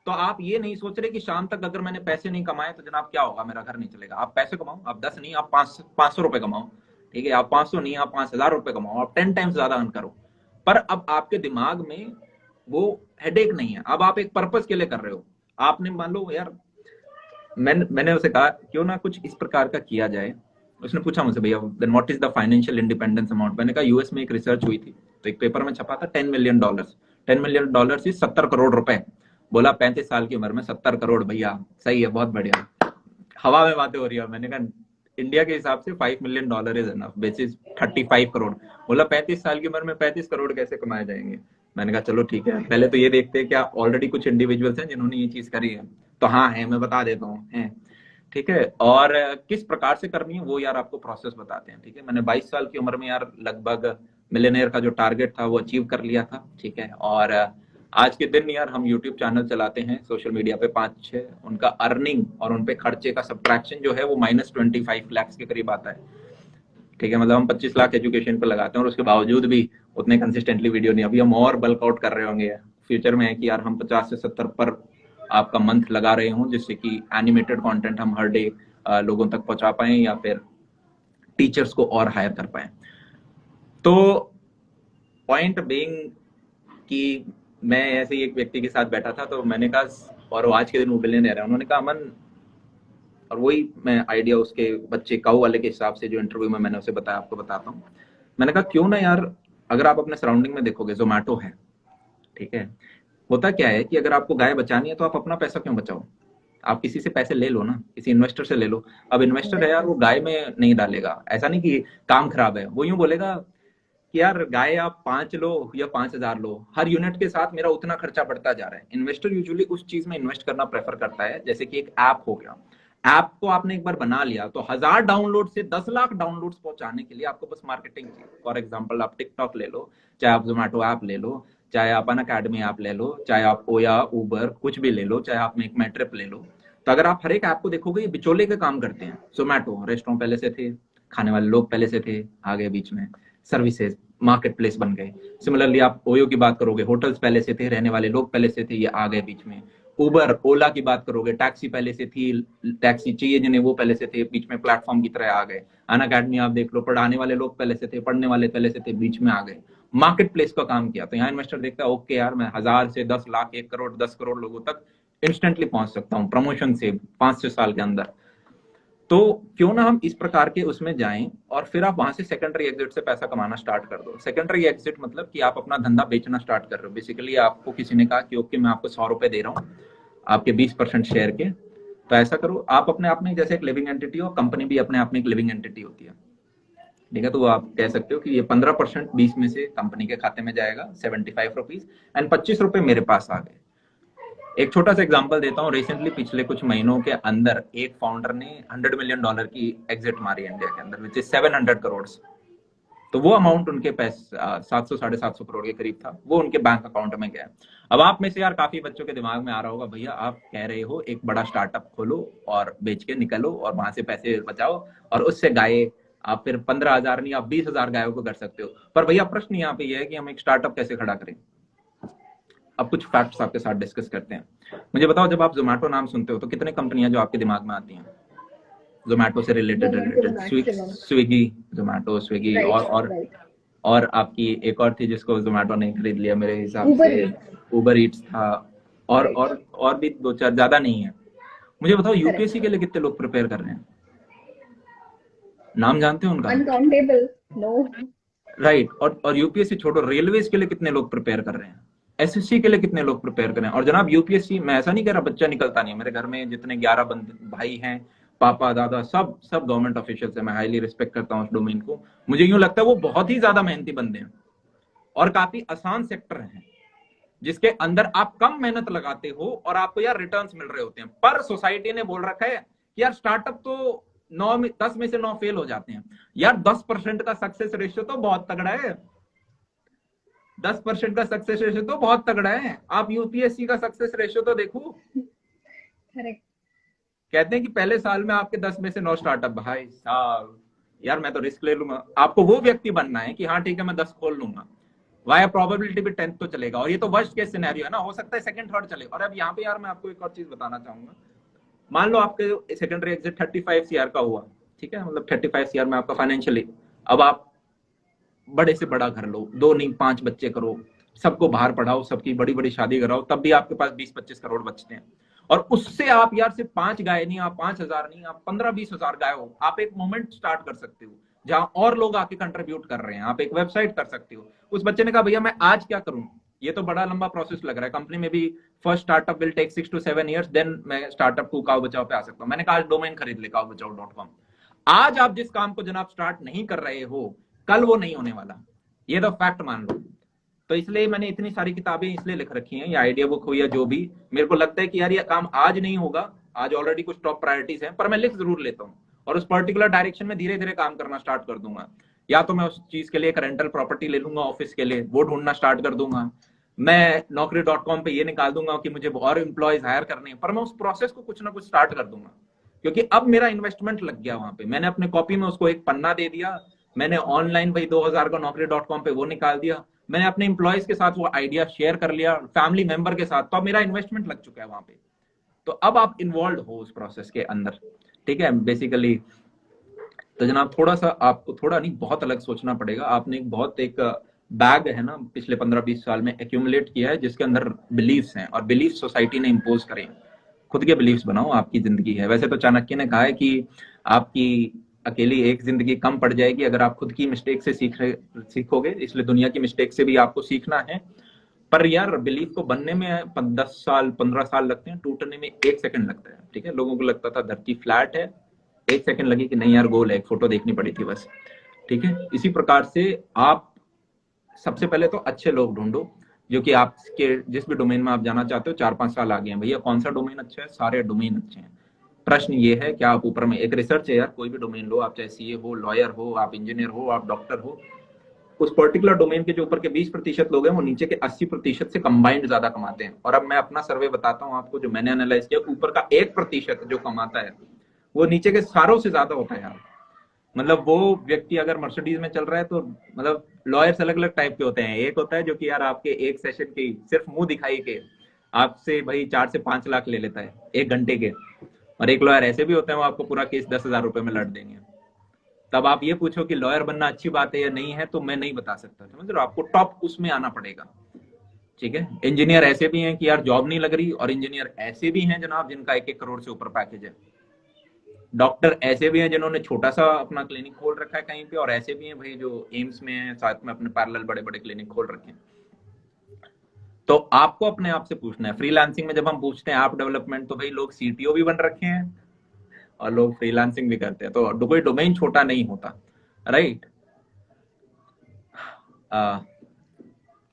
तो आप ये नहीं सोच रहे कि शाम तक अगर मैंने पैसे नहीं कमाए तो जनाब क्या होगा, मेरा घर नहीं चलेगा। आप पैसे कमाओ, आप 10 नहीं, आप 500 रुपए कमाओ, ठीक है। आप 500 नहीं, आप 5,000 रुपए कमाओ, आप 10 टाइम्स ज्यादा अर्न करो। पर अब आपके दिमाग में वो हेडेक नहीं है, अब आप एक पर्पस के लिए कर रहे हो। आपने मान लो यार, मैंने उसे कहा क्यों ना कुछ इस प्रकार का किया जाए। उसने पूछा मुझसे भैया then what is the financial independence amount. मैंने कहा यूएस में एक रिसर्च हुई थी, तो एक पेपर में छपा था $10 मिलियन। $10 मिलियन से 70 करोड़ रुपए। बोला 35 साल की उम्र में 70 करोड़, भैया सही है, बहुत बढ़िया। हवा में बातें हो रही है। मैंने कहा इंडिया के हिसाब से $5 million is enough, basis 35 crore. बोला 35 साल की उम्र में 35 करोड़ कैसे कमाए जाएंगे। मैंने कहा चलो ठीक है, पहले तो ये देखते हैं क्या ऑलरेडी कुछ इंडिविजुअल्स हैं जिन्होंने ये चीज करी है। तो हाँ है, मैं बता देता हूँ है, ठीक है। और किस प्रकार से करनी है वो यार आपको प्रोसेस बताते हैं, ठीक है। मैंने 22 साल की उम्र में यार लगभग मिलियनेयर का जो टारगेट था वो अचीव कर लिया था, ठीक है। और आज के दिन यार हम यूट्यूब चैनल चलाते हैं सोशल मीडिया पे 5-6, उनका अर्निंग और उनपे खर्चे का सब्ट्रैक्शन जो है वो -25 लाख के करीब आता है, ठीक है। मतलब हम 25 लाख एजुकेशन पे लगाते हैं और उसके बावजूद भी उतने कंसिस्टेंटली वीडियो नहीं। अभी हम और बल्क आउट कर रहे होंगे फ्यूचर में, है कि यार हम 50 से 70 पर आपका मंथ लगा रहे हों, जिससे कि एनिमेटेड कंटेंट हम हर डे लोगों तक पहुंचा पाए या फिर टीचर्स को और हायर कर पाए। तो पॉइंट बीइंग कि मैं ऐसे ही एक व्यक्ति के साथ बैठा था, तो मैंने कहा और वो आज के दिन वो बिलियनर है। उन्होंने कहा अमन, और वही मैं आइडिया उसके बच्चे काऊ वाले के हिसाब से जो इंटरव्यू में मैंने उसे बताया, आपको बताता हूँ। मैंने कहा क्यों ना यार, अगर आप अपने सराउंडिंग में देखोगे, जोमैटो है, ठीक है, होता क्या है कि अगर आपको गाय बचानी है तो आप अपना पैसा क्यों बचाओ, आप किसी से पैसे ले लो ना, किसी इन्वेस्टर से ले लो। अब इन्वेस्टर है यार, वो गाय में नहीं डालेगा, ऐसा नहीं कि काम खराब है, वो यूं बोलेगा कि यार गाय आप 5 लो या 5,000 लो, हर यूनिट के साथ मेरा उतना खर्चा बढ़ता जा रहा है। इन्वेस्टर यूजुअली उस चीज में इन्वेस्ट करना प्रेफर करता है, जैसे कि एक ऐप हो गया, ऐप को आपने एक बार बना लिया तो 1000 डाउनलोड से 10 लाख डाउनलोड्स पहुंचाने के लिए आपको बस मार्केटिंग चाहिए। फॉर एग्जांपल आप टिकटॉक ले लो, चाहे आप जोमैटो ऐप ले लो, चाहे आप अन अकेडमी ऐप ले लो, चाहे आप ओया उबर कुछ भी ले लो, चाहे आप मेक माई ट्रिप ले लो। तो अगर आप हर एक ऐप को देखोगे, ये बिचौले के काम करते हैं। जोमैटो रेस्टोरेंट पहले से थे, खाने वाले लोग पहले से थे, आगे बीच में सर्विसेज मार्केट प्लेस बन गए। सिमिलरली आप ओयो की बात करोगे, होटल्स पहले से थे, रहने वाले लोग पहले से थे, ये आ गए बीच में। उबर ओला की बात करोगे, टैक्सी पहले से थी, टैक्सी चाहिए जिन्हें वो पहले से थे, बीच में प्लेटफॉर्म की तरह आ गए। अन अकेडमी आप देख लो, पढ़ाने वाले लोग पहले से थे, पढ़ने वाले पहले से थे, बीच में आ गए, मार्केट प्लेस का काम किया। तो यहाँ इन्वेस्टर देखता है ओके यार, मैं 1000 से 10 लाख 1 करोड़ 10 करोड़ लोगों तक इंस्टेंटली पहुंच सकता हूँ प्रमोशन से 5 से साल के अंदर। तो क्यों ना हम इस प्रकार के उसमें जाएं और फिर आप वहां से सेकेंडरी एग्जिट से पैसा कमाना स्टार्ट कर दो। सेकेंडरी एग्जिट मतलब कि आप अपना धंधा बेचना स्टार्ट कर रहे हो। बेसिकली आपको किसी ने कहा कि ओके मैं आपको 100 रुपए दे रहा हूँ आपके 20% शेयर के, तो ऐसा करो, आप अपने आप में जैसे एक लिविंग एंटिटी हो, कंपनी भी अपने आप में एक लिविंग एंटिटी होती है, ठीक है। तो आप कह सकते हो कि ये 15% 20 में से कंपनी के खाते में जाएगा, 75 रुपीज, एंड 25 रुपए मेरे पास आ गए। एक छोटा सा एग्जांपल देता हूँ, रिसेंटली पिछले कुछ महीनों के अंदर एक फाउंडर ने $100 मिलियन की एग्जिट मारी इंडिया के अंदर, विच इज 700 करोड़। तो वो अमाउंट उनके पैसे 700 750 करोड़ के करीब था, वो उनके बैंक अकाउंट में गया। अब आप में से यार काफी बच्चों के दिमाग में आ रहा होगा, भैया आप कह रहे हो एक बड़ा स्टार्टअप खोलो और बेच के निकलो और वहां से पैसे बचाओ और उससे गाय आप फिर 15,000 नहीं आप 20,000 गायों को कर सकते हो। पर भैया प्रश्न यहाँ पे यह है कि हम एक स्टार्टअप कैसे खड़ा करें। अब कुछ फैक्ट्स आपके साथ डिस्कस करते हैं। मुझे बताओ, जब आप जोमैटो नाम सुनते हो तो कितने कंपनियां जो आपके दिमाग में आती हैं जोमैटो से रिलेटेड? स्विगी, जोमैटो, स्विगी, और आपकी एक और थी जिसको जोमैटो ने खरीद लिया मेरे हिसाब से, उबर ईट्स था, और भी 2-4, ज्यादा नहीं है। मुझे बताओ यूपीएससी के लिए कितने लोग प्रिपेयर कर रहे हैं, नाम जानते हो उनका? Uncountable, no. राइट, और यूपीएससी छोड़ो, रेलवेज के लिए कितने लोग प्रिपेयर कर रहे हैं, एसएससी के लिए कितने लोग प्रिपेयर करें। और जनाब यूपीएससी, मैं ऐसा नहीं कह रहा बच्चा निकलता नहीं है, मेरे घर में जितने 11 भाई हैं, पापा दादा सब गवर्नमेंट ऑफिशियल्स हैं, मैं हाईली रिस्पेक्ट करता हूँ उस डोमेन को। मुझे यूं लगता है वो बहुत ही ज्यादा मेहनती बंदे हैं और काफी आसान सेक्टर है जिसके अंदर आप कम मेहनत लगाते हो और आपको यार रिटर्न्स मिल रहे होते हैं। पर सोसाइटी ने बोल रखा है कि यार स्टार्टअप तो 10 में से 9 फेल हो जाते हैं। यार 10% का सक्सेस रेशियो तो बहुत तगड़ा है, 10% का सक्सेस रेशियो तो बहुत तगड़ा है। आप यूपीएससी का सक्सेस रेशियो तो देखो, करेक्ट। कहते हैं कि पहले साल में आपके 10 में से 9 स्टार्टअप। भाई साहब यार मैं तो रिस्क ले लूंगा। आपको वो व्यक्ति बनना है कि हाँ ठीक है मैं 10 खोल लूंगा, वाया प्रोबेबिलिटी भी 10 तो चलेगा, और ये तो वर्स्ट केस सिनेरियो है ना, हो सकता है सेकंड थर्ड चले। और अब यहाँ पे यार मैं आपको एक और चीज बताना चाहूंगा, मान लो आपके सेकेंडरी एग्जिट 35 CR का हुआ, ठीक है, मतलब 35 CR में आपका फाइनेंशियली, अब आप बड़े से बड़ा घर लो, 2 नहीं 5 बच्चे करो, सबको बाहर पढ़ाओ, सबकी बड़ी बड़ी शादी कराओ, तब भी आपके पास 20-25 करोड़ बचते हैं। और उससे आप यार सिर्फ 5 गाय नहीं, आप 5,000 नहीं, आप 15-20 हजार गाय हो, आप एक मूवमेंट स्टार्ट कर सकते हो जहां और लोग आके कंट्रीब्यूट कर रहे हैं। आप एक वेबसाइट कर सकते हो। उस बच्चे ने कहा भैया मैं आज क्या करूं, ये तो बड़ा लंबा प्रोसेस लग रहा है, कंपनी में भी first startup will take 6 to 7 years, then मैं स्टार्टअप को काऊ बचाओ पे आ सकता हूं। मैंने कहा आज डोमेन खरीद ले kaubachao.com। आज आप जिस काम को जनाब स्टार्ट नहीं कर रहे हो, कल वो नहीं होने वाला, ये तो फैक्ट मान लो। तो इसलिए मैंने इतनी सारी किताबें इसलिए लिख रखी हैं, या आइडिया बुक हो या जो भी, मेरे को लगता है कि यार ये काम आज नहीं होगा, आज ऑलरेडी कुछ टॉप प्रायोरिटीज हैं, पर मैं लिख जरूर लेता हूँ और उस पर्टिकुलर डायरेक्शन में धीरे धीरे काम करना स्टार्ट कर दूंगा। या तो मैं उस चीज के लिए एक रेंटल प्रॉपर्टी ले लूंगा ऑफिस के लिए, वो ढूंढना स्टार्ट कर दूंगा। मैं Naukri.com पे ये निकाल दूंगा कि मुझे और एम्प्लॉयज हायर करने हैं, पर मैं उस प्रोसेस को कुछ ना कुछ स्टार्ट कर दूंगा, क्योंकि अब मेरा इन्वेस्टमेंट लग गया वहां पे। मैंने अपने कॉपी में उसको एक पन्ना दे दिया, मैंने ऑनलाइन भाई 2000 का Naukri.com पे वो निकाल दिया, मैंने अपने एम्प्लॉयज के साथ वो आइडिया शेयर कर लिया, फैमिली मेंबर के साथ, तो अब मेरा इन्वेस्टमेंट लग चुका है वहां पे। तो अब आप इन्वॉल्व हो उस प्रोसेस के अंदर, ठीक है बेसिकली। तो जनाब थोड़ा सा आपको, थोड़ा नहीं बहुत अलग सोचना पड़ेगा। आपने एक बहुत एक बैग है ना पिछले 15-20 साल में एक्यूमुलेट किया है, जिसके अंदर बिलीफ्स हैं, और बिलीफ सोसाइटी ने इम्पोज करे हैं। खुद के बिलीफ्स बनाओ, आपकी जिंदगी है। वैसे तो चाणक्य ने कहा है कि आपकी अकेली एक जिंदगी कम पड़ जाएगी अगर आप खुद की मिस्टेक से सीखोगे, इसलिए दुनिया की मिस्टेक से भी आपको सीखना है। पर यार बिलीफ को बनने में 10 साल 15 साल लगते हैं, टूटने में 1 सेकंड लगता है। ठीक है, लोगों को लगता था धरती फ्लैट है, 1 सेकंड लगी कि नहीं यार गोल है, एक फोटो देखनी पड़ी थी बस। ठीक है, इसी प्रकार से आप सबसे पहले तो अच्छे लोग ढूंढो जो कि आपके जिस भी डोमेन में आप जाना चाहते हो 4-5 साल आगे हैं। भैया कौन सा डोमेन अच्छा है? सारे डोमेन अच्छे हैं। प्रश्न ये है कि आप ऊपर में एक रिसर्च है यार, कोई भी डोमेन लो आप, चाहे सीए हो, लॉयर हो, आप इंजीनियर हो, आप डॉक्टर हो, उस पर्टिकुलर डोमेन के जो ऊपर के 20% लोग हैं वो नीचे के 80% से कंबाइंड ज्यादा कमाते हैं। और अब मैं अपना सर्वे बताता हूँ आपको, जो मैंने एनालाइज किया, ऊपर का 1% जो कमाता है वो नीचे के सारों से ज्यादा होता है यार। मतलब वो व्यक्ति अगर मर्सिडीज में चल रहा है तो मतलब लॉयर्स अलग अलग टाइप के होते हैं। एक होता है जो कि यार आपके एक सेशन की सिर्फ मुंह दिखाई के आपसे भाई 4 से 5 लाख ले लेता है 1 घंटे के, और एक लॉयर ऐसे भी होते हैं वो आपको पूरा केस 10,000 रुपए में लड़ देंगे। तब आप ये पूछो कि लॉयर बनना अच्छी बात है या नहीं है, तो मैं नहीं बता सकता, समझ रहे हो? आपको टॉप उसमें आना पड़ेगा। ठीक है, इंजीनियर ऐसे भी हैं कि यार जॉब नहीं लग रही, और इंजीनियर ऐसे भी हैं जनाब जिनका 1-1 करोड़ से ऊपर पैकेज है। डॉक्टर ऐसे भी हैं जिन्होंने छोटा सा अपना क्लिनिक खोल रखा है कहीं पे, और ऐसे भी हैं भाई जो एम्स में है, साथ में अपने पैरेलल बड़े बड़े क्लिनिक खोल रखे हैं। तो आपको अपने आप से पूछना है। फ्रीलांसिंग में जब हम पूछते हैं ऐप डेवलपमेंट, तो भाई लोग सीटीओ भी बन रखे हैं और लोग फ्रीलांसिंग भी करते हैं, तो कोई डोमेन छोटा नहीं होता, right?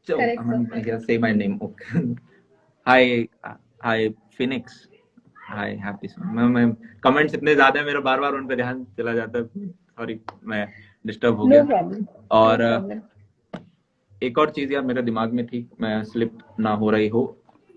So I'm gonna say my name. Okay. Hi, Phoenix. Hi, happy. मैं कमेंट्स इतने ज्यादा है मेरा, बार बार उन पे ध्यान चला जाता है, सॉरी मैं डिस्टर्ब हो गया। No problem. और No problem. एक और चीज यार मेरे दिमाग में थी, मैं स्लिप ना हो रही हो।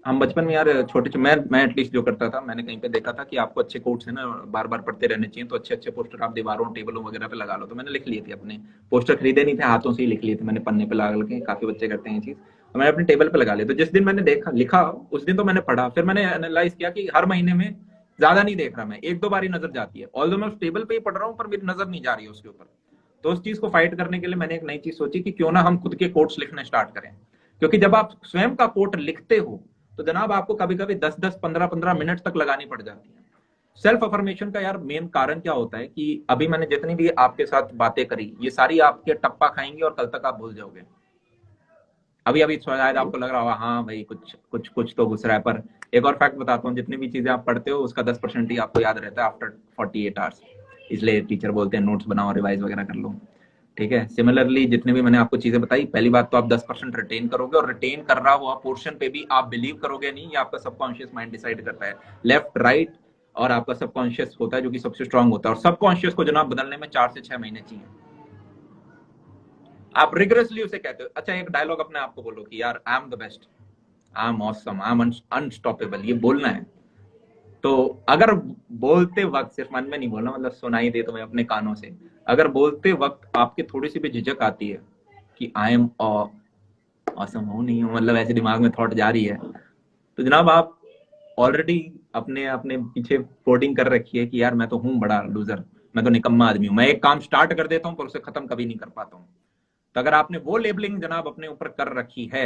हम बचपन में यार छोटे मैं एटलीस्ट जो करता था, मैंने कहीं पे देखा था कि आपको अच्छे कोट्स है ना बार बार पढ़ते रहने चाहिए, तो अच्छे अच्छे पोस्टर आप दीवारों टेबलों वगैरह पे लगा लो। तो मैंने लिख लिए थे अपने पोस्टर, खरीदे नहीं थे, हाथों से ही लिख लिए थे मैंने, पन्ने पे लगा के, काफी बच्चे करते हैं ये चीज। तो मैंने अपने टेबल पे लगा लिया। तो जिस दिन मैंने लिखा उस दिन तो मैंने पढ़ा, फिर मैंने एनालाइज किया कि हर महीने में ज्यादा नहीं देख रहा मैं, 1-2 बार ही नजर जाती है। ऑल्दो मैं उस टेबल पे ही पढ़ रहा हूँ पर मेरी नजर नहीं जा रही है उसके ऊपर। तो उस चीज को फाइट करने के लिए मैंने एक नई चीज सोची कि क्यों ना हम खुद के कोट्स लिखने स्टार्ट करें। क्योंकि जब आप स्वयं का कोट लिखते हो तो जनाब आपको कभी कभी 10-10 15-15 मिनट तक लगानी पड़ जाती है। सेल्फ अफर्मेशन का यार मेन कारण क्या होता है कि अभी मैंने जितनी भी आपके साथ बातें करी, ये सारी आपके टप्पा खाएंगे और कल तक आप भूल जाओगे। अभी अभी शायद आपको लग रहा होगा हाँ भाई कुछ तो घुस रहा है, पर एक और फैक्ट बताता हूँ, जितनी भी चीजें आप पढ़ते हो उसका 10% ही आपको याद रहता है आफ्टर 48 आवर्स। इसलिए टीचर बोलते हैं नोट्स बनाओ, रिवाइज वगैरह कर लो। ठीक है, सिमिलरली जितने भी मैंने आपको चीजें बताई, पहली बात तो आप 10% रिटेन करोगे, और रिटेन कर रहा हुआ पोर्शन पे भी आप बिलीव करोगे नहीं, ये आपका सबकॉन्शियस माइंड डिसाइड करता है, लेफ्ट राइट, और आपका सबकॉन्शियस होता है जो कि सबसे स्ट्रांग होता है। और सबकॉन्शियस को जनाब बदलने में 4 से 6 महीने चाहिए। आप रिगरसली उसे कहते हो। अच्छा, एक डायलॉग अपने आप को बोलो कि यार I am the best, I am awesome, I am unstoppable, ये बोलना है। तो अगर बोलते वक्त सिर्फ मन में नहीं बोलना, मतलब सुनाई दे तुम्हें अपने कानों से, अगर बोलते वक्त आपके थोड़ी सी भी झिझक आती है कि आई एम ऑसम हूं नहीं हूं, मतलब ऐसे दिमाग में थॉट जा रही है, तो जनाब आप ऑलरेडी अपने अपने पीछे कोडिंग कर रखी है कि यार मैं तो हूं बड़ा लूजर, मैं तो निकम्मा आदमी हूं, मैं एक काम स्टार्ट कर देता हूं पर उसे खत्म कभी नहीं कर पाता हूं। तो अगर आपने वो लेबलिंग जनाब अपने ऊपर कर रखी है,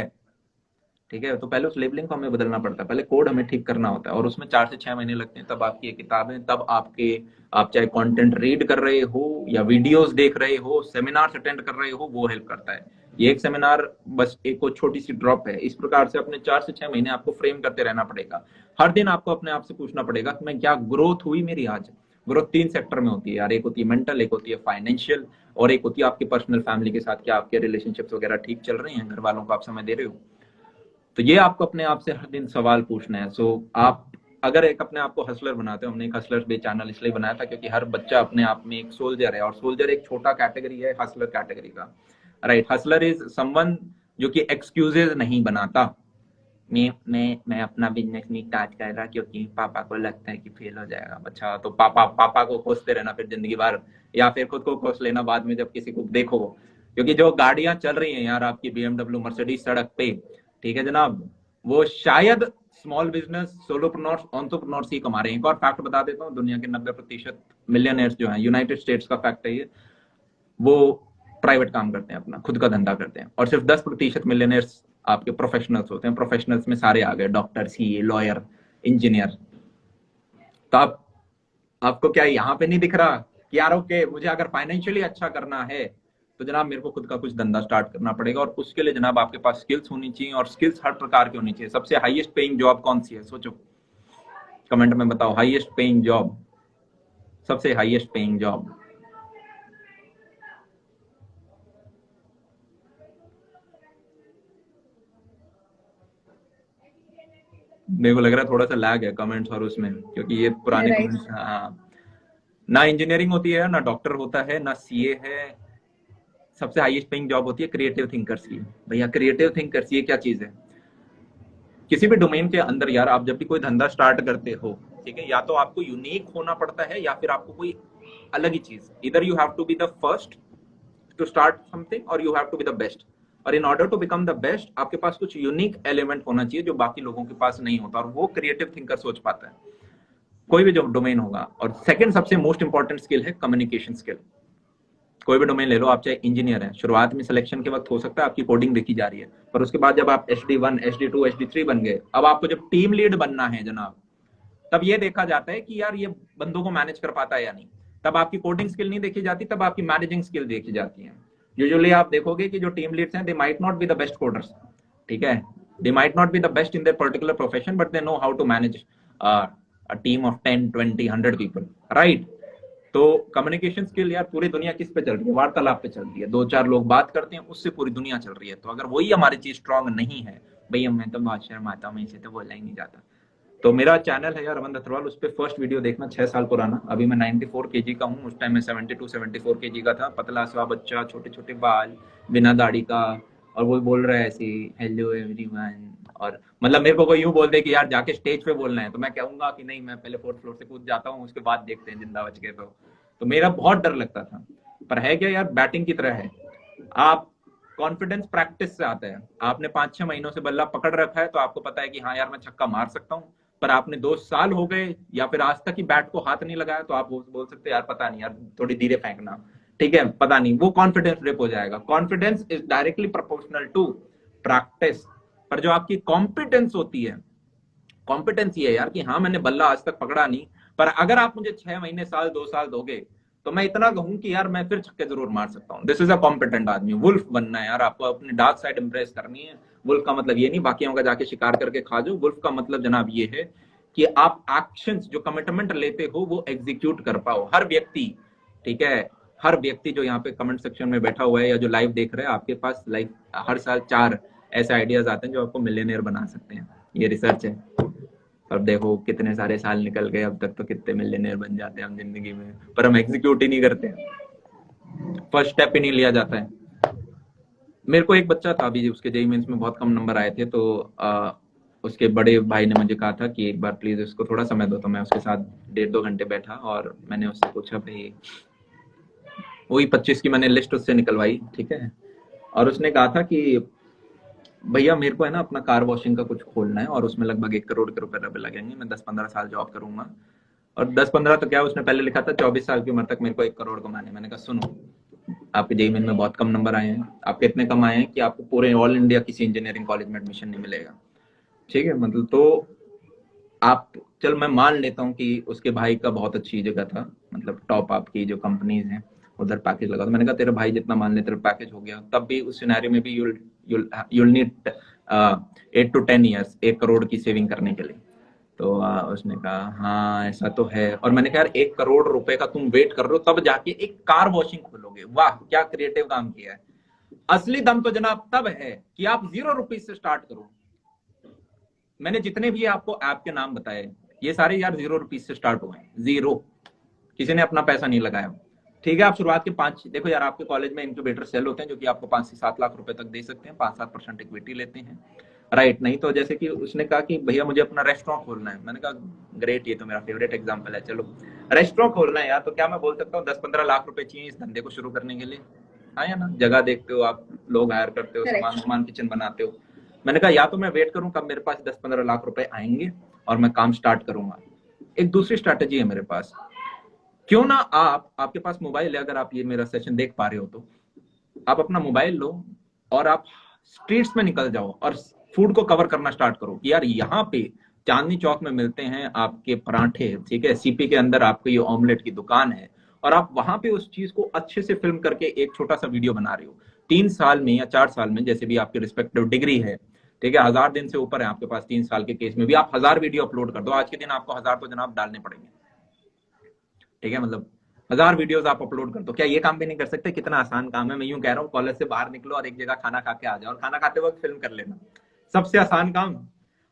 ठीक है, तो पहले उस लेबलिंग को हमें बदलना पड़ता है, पहले कोड हमें ठीक करना होता है, और उसमें 4 से 6 महीने लगते हैं। तब आपकी ये किताबें, तब आप चाहे कंटेंट रीड कर रहे हो या वीडियोस देख रहे हो, सेमिनार्स अटेंड कर रहे हो, वो हेल्प करता है। ये एक सेमिनार बस एक छोटी सी ड्रॉप है। इस प्रकार से अपने 4 से 6 महीने आपको फ्रेम करते रहना पड़ेगा। हर दिन आपको अपने आप से पूछना पड़ेगा कि मैं क्या ग्रोथ हुई मेरी आज। ग्रोथ 3 सेक्टर में होती है यार, एक होती है मेंटल, एक होती है फाइनेंशियल, और एक होती है आपके पर्सनल फैमिली के साथ, क्या आपके रिलेशनशिप्स वगैरह ठीक चल रहे हैं, घर वालों को आप समय दे रहे हो। तो ये आपको अपने आप से हर दिन सवाल पूछना है। सो आप अगर एक अपने आप को हसलर बनाते हो, हमने एक हसलर बे चैनल इसलिए बनाया था क्योंकि हर बच्चा अपने आप में एक सोल्जर है, और सोल्जर एक छोटा कैटेगरी है हसलर कैटेगरी का, राइट? हसलर इज समवन जो कि एक्सक्यूजेज नहीं बनाता। मैं अपना बिजनेस नहीं स्टार्ट कर रहा क्योंकि पापा को लगता है कि फेल हो जाएगा। अच्छा, तो पापा को कोसते रहना फिर जिंदगी भर, या फिर खुद को कोस लेना बाद में जब किसी को देखो। क्योंकि जो गाड़ियां चल रही हैं यार आपकी BMW मर्सिडीज सड़क पे, ठीक है जनाब, वो शायद स्मॉल बिजनेस सोलोप्रेन्योर्स एंटरप्रेन्योर्स ही कमा रहे हैं। एक और फैक्ट बता देता हूँ, दुनिया के 90% मिलियनेयर्स जो हैं, यूनाइटेड स्टेट्स का फैक्ट है ये, वो प्राइवेट काम करते हैं, अपना खुद का धंधा करते हैं, और सिर्फ 10% मिलियनेयर्स आपके प्रोफेशनल्स होते हैं। प्रोफेशनल्स में सारे आ गए, डॉक्टर, सीए, लॉयर, इंजीनियर। तो आपको क्या यहाँ पे नहीं दिख रहा कि यार ओके, मुझे अगर फाइनेंशियली अच्छा करना है तो जनाब मेरे को खुद का कुछ धंधा स्टार्ट करना पड़ेगा, और उसके लिए जनाब आपके पास स्किल्स होनी चाहिए, और स्किल्स हर प्रकार की होनी चाहिए। सबसे हाईएस्ट पेइंग जॉब कौन सी है, सोचो, कमेंट में बताओ। हाईएस्ट पेइंग जॉब, सबसे हाईएस्ट पेइंग जॉब। मेरे को लग रहा है थोड़ा सा लैग है कमेंट्स और उसमें, क्योंकि ये पुराने Right. कमेंट्स। हाँ, ना इंजीनियरिंग होती है, ना डॉक्टर होता है, ना सीए है। सबसे हाईएस्ट पेइंग जॉब होती है क्रिएटिव थिंकर्स की। भैया क्रिएटिव थिंकर्स ये क्या चीज है? किसी भी डोमेन के अंदर यार, आप जब भी कोई धंधा स्टार्ट करते हो, ठीक है, या तो आपको यूनिक होना पड़ता है या फिर आपको कोई अलग ही चीज, इधर you have to be the first to start something और you have to be the best. और in order to become the best आपके पास कुछ यूनिक एलिमेंट होना चाहिए जो बाकी लोगों के पास नहीं होता, और वो क्रिएटिव थिंकर सोच पाता है, कोई भी जो डोमेन होगा। और सेकंड सबसे मोस्ट इंपॉर्टेंट स्किल है कम्युनिकेशन स्किल। कोई भी डोमेन ले लो, आप चाहे इंजीनियर हैं, शुरुआत में सिलेक्शन के वक्त हो सकता है आपकी कोडिंग देखी जा रही है, पर उसके बाद जब आप HD1, HD2, HD3 बन गए, अब आपको जब टीम लीड बनना है जनाब, तब ये देखा जाता है कि यार ये बंदों को मैनेज कर पाता है या नहीं। तब आपकी कोडिंग स्किल नहीं देखी जाती, तब आपकी मैनेजिंग स्किल देखी जाती है। यूजुअली आप देखोगे कि जो टीम लीड्स हैं, they might not be the best coders, ठीक है, they might not be the best in their particular profession, but they know how to manage a team of 10, 20, 100 people, right. तो कम्युनिकेशन स्किल यार पूरी दुनिया किस पे चल रही है? वार्तालाप पे चल रही है। 2-4 लोग बात करते हैं, उससे पूरी दुनिया चल रही है। तो अगर वही हमारी चीज स्ट्रांग नहीं है, भैया मैं तो बहुत शर्माता हूं, इसे तो बोला ही नहीं जाता। तो मेरा चैनल है यार अमन अग्रवाल, उस पर फर्स्ट वीडियो देखना, 6 साल पुराना। अभी मैं 94 kg का हूँ, उस टाइम में 72-74 kg का था, पतला सा बच्चा, छोटे छोटे बाल, बिना दाढ़ी का, और वो बोल रहा है ऐसे, हेलो एवरीवन। और मतलब मेरे को कोई यूं बोल दे कि यार जाके स्टेज पे बोलना है, तो मैं कहूंगा कि नहीं, मैं पहले 4th फ्लोर से कूद जाता हूँ, उसके बाद देखते हैं जिंदा बच के। तो मेरा बहुत डर लगता था, पर है क्या यार, बैटिंग की तरह है। आप कॉन्फिडेंस प्रैक्टिस से आता है। आपने 5-6 महीनों से बल्ला पकड़ रखा है, तो आपको पता है कि हाँ यार मैं छक्का मार सकता हूँ। पर आपने 2 साल हो गए या फिर आज तक ही बैट को हाथ नहीं लगाया, तो आप बोल सकते हैं यार पता नहीं यार, थोड़ी धीरे फेंकना, ठीक है, पता नहीं, वो कॉन्फिडेंस डिप हो जाएगा। Confidence is directly proportional to practice. पर जो आपकी कॉम्पिटेंस होती है, कॉम्पिटेंस ये है यार कि हाँ मैंने बल्ला आज तक पकड़ा नहीं, पर अगर आप मुझे 6 महीने, साल, 2 साल दोगे, तो मैं इतना कहूं कि यार मैं फिर छक्के जरूर मार सकता हूँ। दिस इज अ कॉम्पिटेंट आदमी। वुल्फ बनना है यार, आपको अपनी डार्क साइड इंप्रेस करनी है। वुल्फ का मतलब ये नहीं बाकियों का जाके शिकार करके खा जाओ। वुल्फ का मतलब जनाब ये है कि आप एक्शंस, जो कमिटमेंट लेते हो, वो एग्जीक्यूट कर पाओ। हर व्यक्ति, ठीक है, हर व्यक्ति जो यहाँ पे कमेंट सेक्शन में बैठा हुआ है या जो लाइव देख रहे हैं, आपके पास लाइव हर साल 4 ऐसे आइडियाज आते हैं जो आपको मिलियनेयर बना सकते हैं। ये रिसर्च है। अब देखो कितने सारे साल निकल गए, अब तक तो कितने मिलियनेयर बन जाते हैं हम जिंदगी में, पर हम एग्जीक्यूट ही नहीं करते, फर्स्ट स्टेप ही नहीं लिया जाता है। मेरे को एक बच्चा था अभी, उसके जेईई मेंस में बहुत कम नंबर आए थे, तो उसके बड़े भाई ने मुझे कहा था कि एक बार प्लीज उसको थोड़ा समय दो। तो मैं उसके साथ 1.5-2 घंटे बैठा और मैंने उससे पूछा, भाई वही 25 की मैंने लिस्ट उससे निकलवाई, ठीक है, और उसने कहा था कि भैया मेरे को है ना अपना कार वॉशिंग का कुछ खोलना है, और उसमें लगभग 1 करोड़ के रुपए लगेंगे, मैं 10-15 साल जॉब करूंगा। और 10-15 तो क्या, उसने पहले लिखा था 24 साल की उम्र तक मेरे को 1 करोड़ कमाने। मैंने कहा सुनो, आपके जेईई मेन में बहुत कम नंबर आए हैं, आपके इतने कम आए हैं कि आपको पूरे ऑल इंडिया किसी इंजीनियरिंग कॉलेज में एडमिशन नहीं मिलेगा, ठीक है, मतलब। तो आप, चल मैं मान लेता हूँ कि उसके भाई का बहुत अच्छी जगह था, मतलब टॉप आपकी जो कंपनीज हैं उधर पैकेज लगा। तो मैंने कहा तेरे भाई जितना मान ले तेरा पैकेज हो गया, तब भी उस सिनेरियो में भी you'll need 8 to 10 years 1 crore की सेविंग करने के लिए। तो उसने कहा हाँ ऐसा तो है। और मैंने कहा यार 1 करोड़ रुपए का तुम वेट कर रहे हो, तब जाके एक कार वॉशिंग खोलोगे, वाह क्या क्रिएटिव काम किया है। असली दम तो जनाब तब है कि आप 0 रुपीज से स्टार्ट करो। मैंने जितने भी आपको ऐप के नाम बताए, ये सारे यार 0 रुपीज से स्टार्ट हुए हैं, 0, किसी ने अपना पैसा नहीं लगाया, ठीक है। आप शुरुआत के 5, देखो यार आपके कॉलेज में इनक्यूबेटर सेल होते हैं जो कि आपको 5 से 7 लाख रुपए तक दे सकते हैं, 5-7% इक्विटी लेते हैं, राइट। नहीं तो जैसे कि उसने कहा कि भैया मुझे अपना रेस्टोरेंट खोलना है, मैंने कहा ग्रेट, ये तो मेरा फेवरेट एग्जांपल है, चलो रेस्टोरेंट खोलना है यार, तो क्या मैं बोल सकता हूँ 10-15 लाख रुपए चाहिए इस धंधे को शुरू करने के लिए, हाँ या ना। जगह देखते हो आप, लोग हायर करते हो, सामान किचन बनाते हो। मैंने कहा या तो मैं वेट करूं कब मेरे पास 10-15 लाख रुपए आएंगे और मैं काम स्टार्ट करूंगा। एक दूसरी स्ट्रैटेजी है मेरे पास, क्यों ना आपके पास मोबाइल है, अगर आप ये मेरा सेशन देख पा रहे हो तो आप अपना मोबाइल लो और आप स्ट्रीट्स में निकल जाओ और फूड को कवर करना स्टार्ट करो कि यार यहाँ पे चांदनी चौक में मिलते हैं आपके पराठे, ठीक है, सीपी के अंदर आपको ये ऑमलेट की दुकान है, और आप वहां पे उस चीज को अच्छे से फिल्म करके एक छोटा सा वीडियो बना रहे हो। 3 साल में या 4 साल में, जैसे भी आपकी रिस्पेक्टिव डिग्री है, ठीक है, 1000 दिन से ऊपर है आपके पास, 3 साल के केस में भी आप 1000 वीडियो अपलोड कर दो। आज के दिन आपको 1000 तो जनाब डालने पड़ेंगे, ठीक है, मतलब 1000 वीडियोस आप अपलोड कर दो। क्या ये काम भी नहीं कर सकते? कितना आसान काम है। मैं यूं कह रहा हूँ, कॉलेज से बाहर निकलो और एक जगह खाना खा के आ जाओ और खाना खाते वक्त फिल्म कर लेना, सबसे आसान काम।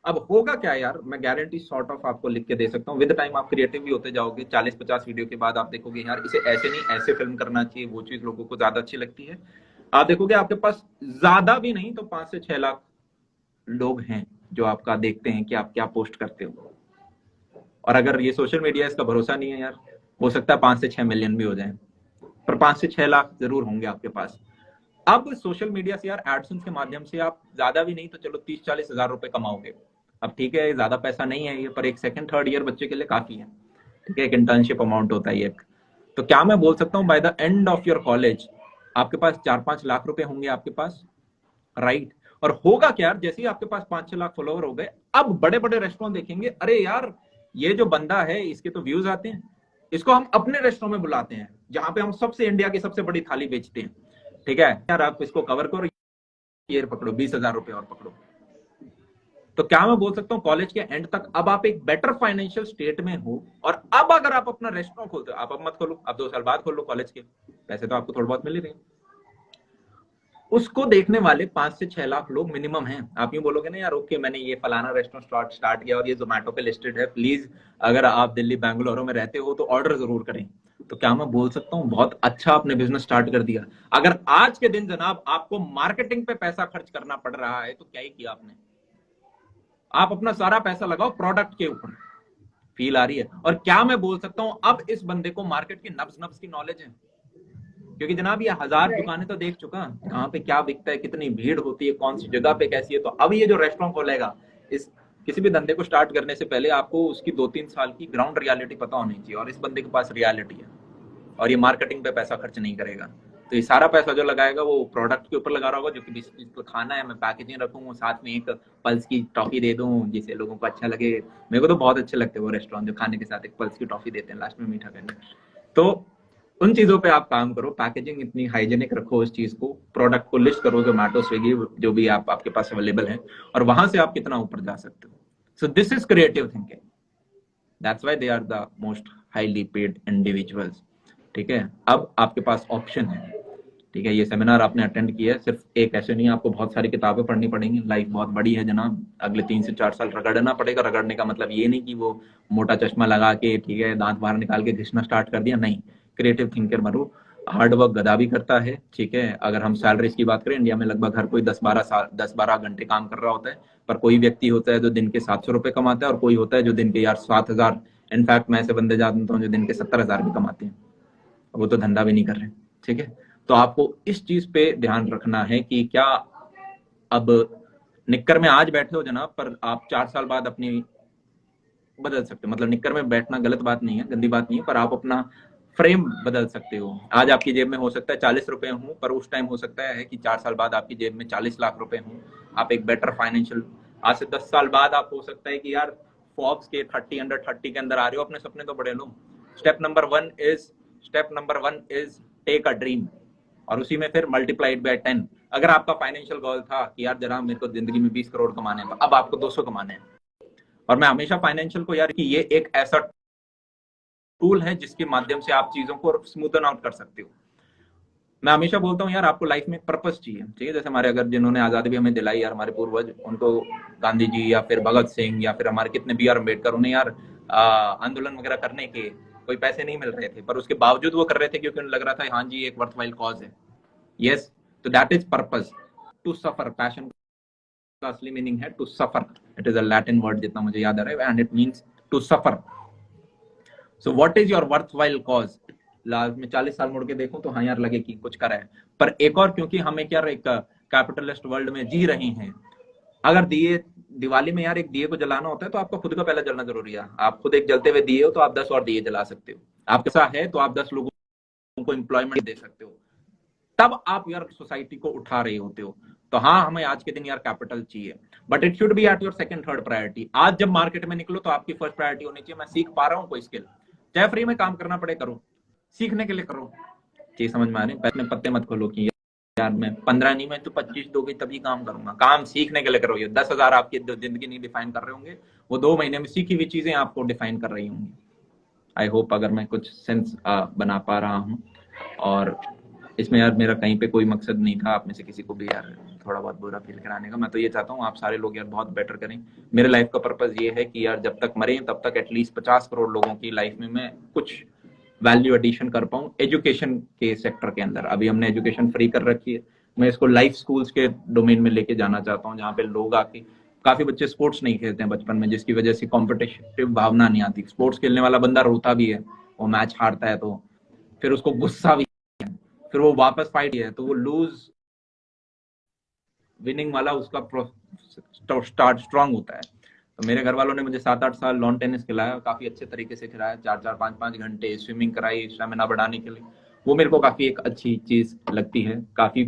अब होगा क्या यार, मैं गारंटी सॉर्ट ऑफ आपको लिख के दे सकता हूँ, विद टाइम आप क्रिएटिव भी होते जाओगे। 40-50 वीडियो के बाद आप देखोगे यार इसे ऐसे नहीं ऐसे फिल्म करना चाहिए, वो चीज लोगों को ज्यादा अच्छी लगती है। आप देखोगे आपके पास ज्यादा भी नहीं तो 5 से 6 लाख लोग हैं जो आपका देखते हैं कि आप क्या पोस्ट करते हो। और अगर ये सोशल मीडिया, इसका भरोसा नहीं है यार, हो सकता है 5 से 6 मिलियन भी हो जाए, पर 5 से 6 लाख जरूर होंगे आपके पास। अब सोशल मीडिया से यार एडसेंस के माध्यम से आप ज्यादा भी नहीं तो चलो 30-40 हजार रुपए कमाओगे। अब ठीक है, ज्यादा पैसा नहीं है ये, पर एक सेकंड थर्ड ईयर बच्चे के लिए काफी है, ठीक है, एक इंटर्नशिप अमाउंट होता है एक। तो क्या मैं बोल सकता हूँ by the end of your college आपके पास 4-5 लाख रुपए होंगे आपके पास, राइट। और होगा क्या यार, जैसे ही आपके पास 5-6 लाख फॉलोवर हो गए, अब बड़े बड़े रेस्टोरेंट देखेंगे, अरे यार ये जो बंदा है इसके तो व्यूज आते हैं, इसको हम अपने रेस्टोरेंट में बुलाते हैं जहां पे हम सबसे इंडिया की सबसे बड़ी थाली बेचते हैं, ठीक है यार, आप इसको कवर करो, ये पकड़ो 20,000 रुपए और पकड़ो। तो क्या मैं बोल सकता हूँ कॉलेज के एंड तक अब आप एक बेटर फाइनेंशियल स्टेट में हो, और अब अगर आप अपना रेस्टोरेंट खोलते हो, आप अब मत खोलो, आप 2 साल बाद खोल लो, कॉलेज के पैसे तो आपको थोड़ा बहुत मिल ही रहे हैं। उसको देखने वाले 5 से 6 लाख लोग मिनिमम हैं। आप यूं बोलोगे ना यार, ओके मैंने ये फलाना रेस्टोरेंट स्टार्ट किया और ये जोमेटो पे लिस्टेड है, प्लीज अगर आप दिल्ली बेंगलुरु में रहते हो तो ऑर्डर जरूर करें। तो क्या मैं बोल सकता हूँ बहुत अच्छा आपने बिजनेस स्टार्ट कर दिया। अगर आज के दिन जनाब आपको मार्केटिंग पे पैसा खर्च करना पड़ रहा है तो क्या ही किया आपने। आप अपना सारा पैसा लगाओ प्रोडक्ट के ऊपर। फील आ रही है? और क्या मैं बोल सकता हूँ अब इस बंदे को मार्केट की नब्ज नब्ज की नॉलेज है, क्योंकि जनाब ये 1000 दुकानें तो देख चुका, कहाँ पे क्या बिकता है, कितनी भीड़ होती है, कौन सी जगह पे कैसी है। तो अब ये जो रेस्टोरेंट खोलेगा, इस किसी भी धंधे को स्टार्ट करने से पहले आपको उसकी 2-3 साल की ग्राउंड रियलिटी पता होनी चाहिए, और इस बंदे के पास रियलिटी है, और ये मार्केटिंग पे पैसा खर्च नहीं करेगा। तो ये सारा पैसा जो लगाएगा वो प्रोडक्ट के ऊपर लगा रहा होगा, जो कि जिसको खाना है मैं पैकेजिंग रखूंगा, साथ में एक पल्स की टॉफी दे दूं जिससे लोगों को अच्छा लगे। मेरे को तो बहुत अच्छे लगते हैं वो रेस्टोरेंट जो खाने के साथ एक पल्स की टॉफी देते हैं लास्ट में मीठा करने। तो उन चीजों पे आप काम करो, पैकेजिंग इतनी हाइजेनिक रखो, उस चीज को, प्रोडक्ट को लिस्ट करो, जोमेटो स्विगी जो भी आपके पास अवेलेबल है, और वहां से आप कितना ऊपर जा सकते हो। So this is creative thinking, that's why they are the most highly paid individuals, ठीक है। अब आपके पास ऑप्शन है, ठीक है, ये सेमिनार आपने अटेंड किया है, सिर्फ एक ऐसे नहीं, आपको बहुत सारी किताबें पढ़नी पड़ेंगी। लाइफ बहुत बड़ी है जनाब, अगले 3 से 4 साल रगड़ना पड़ेगा। रगड़ने का मतलब ये नहीं कि वो मोटा चश्मा लगा के, ठीक है, दांत बाहर निकाल के घिसना स्टार्ट कर दिया, नहीं। क्रिएटिव थिंकर बनो। हार्ड वर्क गधा भी करता है, ठीक है। अगर हम सैलरीज की बात करें, इंडिया में लगभग हर कोई 10-12 घंटे काम कर रहा होता है, पर कोई व्यक्ति होता है जो दिन के 700 रुपए कमाता है, और कोई होता है जो दिन के यार 7,000, इनफैक्ट मैं ऐसे बंदे जानता हूँ जो दिन के 70,000 भी कमाते हैं, वो तो धंधा भी नहीं कर रहे, ठीक है। तो आपको इस चीज पे ध्यान रखना है कि क्या अब निक्कर में आज बैठे हो जनाब, पर आप 4 साल बाद अपनी बदल सकते हो। मतलब निक्कर में बैठना गलत बात नहीं है, गंदी बात नहीं है, पर आप अपना फ्रेम बदल सकते हो। आज आपकी जेब में हो सकता है 40 रुपए हो, पर उस टाइम हो सकता है कि 4 साल बाद आपकी जेब में 40 लाख रुपए हो। आप एक बेटर फाइनेंशियल, आज से 10 साल बाद आप हो सकता है कि यार फॉर्ब्स के 30 अंडर 30 के अंदर आ रहे हो। अपने सपने तो बड़े लो। Step number one is take a dream, और उसी में फिर मल्टीप्लाइड बाय 10। अगर आपका फाइनेंशियल गोल था कि यार जरा मेरे को जिंदगी में 20 करोड़ कमाने हैं, तो अब आपको 200 कमाने हैं। और मैं हमेशा फाइनेंशियल को यार कि ये एक ऐसा टूल है जिसके माध्यम से आप चीजों को स्मूथन आउट कर सकते हो। मैं हमेशा बोलता हूँ यार आपको लाइफ में पर्पस चाहिए, ठीक है। जैसे हमारे अगर जिन्होंने आजादी भी हमें दिलाई यार, हमारे पूर्वज, उनको गांधी जी या फिर भगत सिंह या फिर हमारे कितने बी आर अम्बेडकर, उन्हें यार आंदोलन वगैरह करने के कोई पैसे नहीं मिल रहे थे, पर उसके बावजूद वो कर रहे थे क्योंकि उन्हें लग रहा था हाँ जी एक वर्थवाइल कॉज है। यस, तो that is purpose, to suffer. Passion का असली मीनिंग है to suffer. It is a Latin word जितना मुझे याद आ रहा है, and it means to suffer. So what is your worthwhile cause? Last में 40 साल मुड़ के देखूं तो हाँ यार लगे कि कुछ करा है। पर एक और, क्योंकि हम एक यार एक कैपिटलिस्ट वर्ल्ड में जी रहे हैं, अगर दिए दिवाली में यार एक दिए को जलाना होता है तो आपका खुद का पहले जलना जरूरी है। आप खुद एक जलते हुए दिए हो तो आप 10 और दिए जला सकते हो। आपके साथ है तो आप 10 लोगों को एम्प्लॉयमेंट दे सकते हो। तब आप यार सोसाइटी को उठा रहे होते हो। तो हाँ, हमें आज के दिन यार कैपिटल चाहिए, but it should be at your second third priority. आज जब मार्केट में निकलो तो आपकी फर्स्ट प्रायोरिटी होनी चाहिए, मैं सीख पा रहा हूँ कोई स्किल, चाहे फ्री में काम करना पड़े करो, सीखने के लिए करो। चीज समझ में आ रही है? पैसे में पत्ते मत खोलो कि यार मैं 15 नहीं, मैं तो 25 दोगे तभी काम करूंगा। काम सीखने के लिए करो। ये 10,000 आपकी जिंदगी नहीं डिफाइन कर रहे होंगे, वो 2 महीने में सीखी हुई चीजें आपको डिफाइन कर रही होंगी। आई होप अगर मैं कुछ सेंस बना पा रहा हूँ, और इसमें यार मेरा कहीं पे कोई मकसद नहीं था आप में से किसी को भी यार थोड़ा बहुत बुरा फील कराने का। मैं तो ये चाहता हूँ आप सारे लोग यार बहुत बेटर करें। मेरे लाइफ का पर्पज ये है कि यार जब तक मरे तब तक एटलीस्ट 50 करोड़ लोगों की लाइफ में मैं कुछ वैल्यू एडिशन कर पाऊँ एजुकेशन के सेक्टर के अंदर। अभी हमने एजुकेशन फ्री कर रखी है, मैं इसको लाइफ स्कूल्स के डोमेन में लेके जाना चाहता हूँ, जहाँ पे लोग आके, काफी बच्चे स्पोर्ट्स नहीं खेलते हैं बचपन में, जिसकी वजह से कॉम्पिटिटिव भावना नहीं आती। स्पोर्ट्स खेलने वाला बंदा रोता भी है, वो मैच हारता है तो फिर उसको गुस्सा भी है, फिर वो वापस फाइट है तो वो लूज विनिंग वाला उसका स्टार्ट स्ट्रांग होता है। तो मेरे घर वालों ने मुझे 7-8 साल लॉन टेनिस खिलाया, काफी अच्छे तरीके से खिलाया, 4-4 5-5 घंटे स्विमिंग कराई स्टेमिना बढ़ाने के लिए। वो मेरे को काफी एक अच्छी चीज लगती है। काफी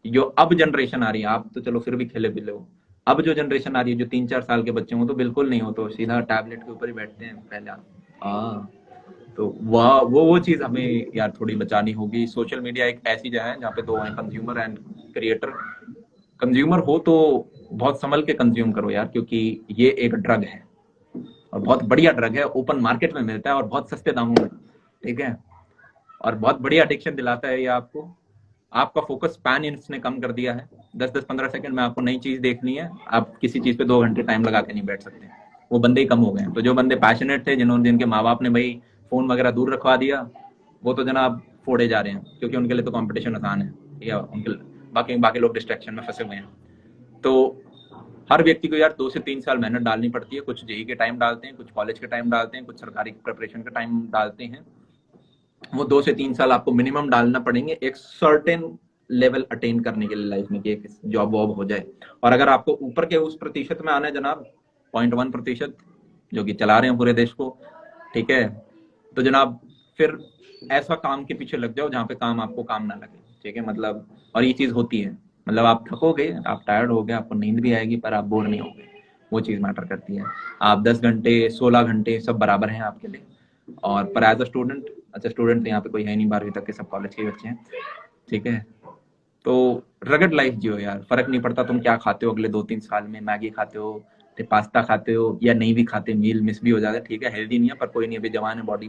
जो अब जनरेशन आ रही है, आप तो चलो फिर भी खेले पिले हो, अब जो जनरेशन आ रही है जो 3-4 साल के बच्चे हो तो बिल्कुल नहीं हो, तो सीधा टैबलेट के ऊपर ही बैठते हैं पहले। तो वो चीज हमें यार थोड़ी बचानी होगी। सोशल मीडिया एक ऐसी जगह है जहाँ पे दो हैं, कंज्यूमर एंड क्रिएटर। कंज्यूमर हो तो बहुत संभल के कंज्यूम करो यार, क्योंकि ये एक ड्रग है और बहुत बढ़िया ड्रग है, ओपन मार्केट में मिलता है और बहुत सस्ते दामों में, ठीक है, और बहुत बढ़िया एडिक्शन दिलाता है ये आपको। आपका फोकस स्पैन इसने कम कर दिया है। 10-10 15 सेकंड में आपको नई चीज देखनी है, आप किसी चीज पे 2 घंटे टाइम लगा के नहीं बैठ सकते। वो बंदे ही कम हो गए हैं। तो जो बंदे पैशनेट थे, जिनके माँ बाप ने भाई फोन वगैरह दूर रखवा दिया, वो तो जनाब फोड़े जा रहे हैं, क्योंकि उनके लिए तो कंपटीशन आसान है, या उनके बाकी लोग डिस्ट्रैक्शन में फंसे हुए हैं। तो हर व्यक्ति को यार 2 से 3 साल मेहनत डालनी पड़ती है। कुछ जेई के टाइम डालते हैं, कुछ कॉलेज के टाइम डालते हैं, कुछ सरकारी प्रिपरेशन का टाइम डालते हैं। वो 2 से 3 साल आपको मिनिमम डालना पड़ेंगे एक सर्टेन लेवल अटेन करने के लिए लाइफ में, कि एक जॉब वॉब हो जाए। और अगर आपको ऊपर के उस प्रतिशत में आना है जनाब, 0.1% जो कि चला रहे हैं पूरे देश को, ठीक है, तो जनाब फिर ऐसा काम के पीछे लग जाओ जहाँ पे काम आपको काम ना लगे, ठीक है। मतलब और ये चीज होती है, मतलब आप थकोगे, आप टायर्ड हो गए, आपको नींद भी आएगी, पर आप बोर नहीं होगे, वो चीज मैटर करती है। आप 10 घंटे 16 घंटे सब बराबर हैं आपके लिए। और पर एज अ स्टूडेंट, अच्छा स्टूडेंट तो यहाँ पे कोई है नहीं, 12वीं तक के सब कॉलेज के बच्चे हैं, ठीक है। तो रगड़ लाइफ जियो यार, फर्क नहीं पड़ता तुम क्या खाते हो अगले 2-3 साल में, मैगी खाते हो, पास्ता खाते हो या नहीं भी खाते, मील मिस भी हो जाता है, ठीक है, हेल्दी नहीं है पर कोई नहीं, अभी जवान है, बॉडी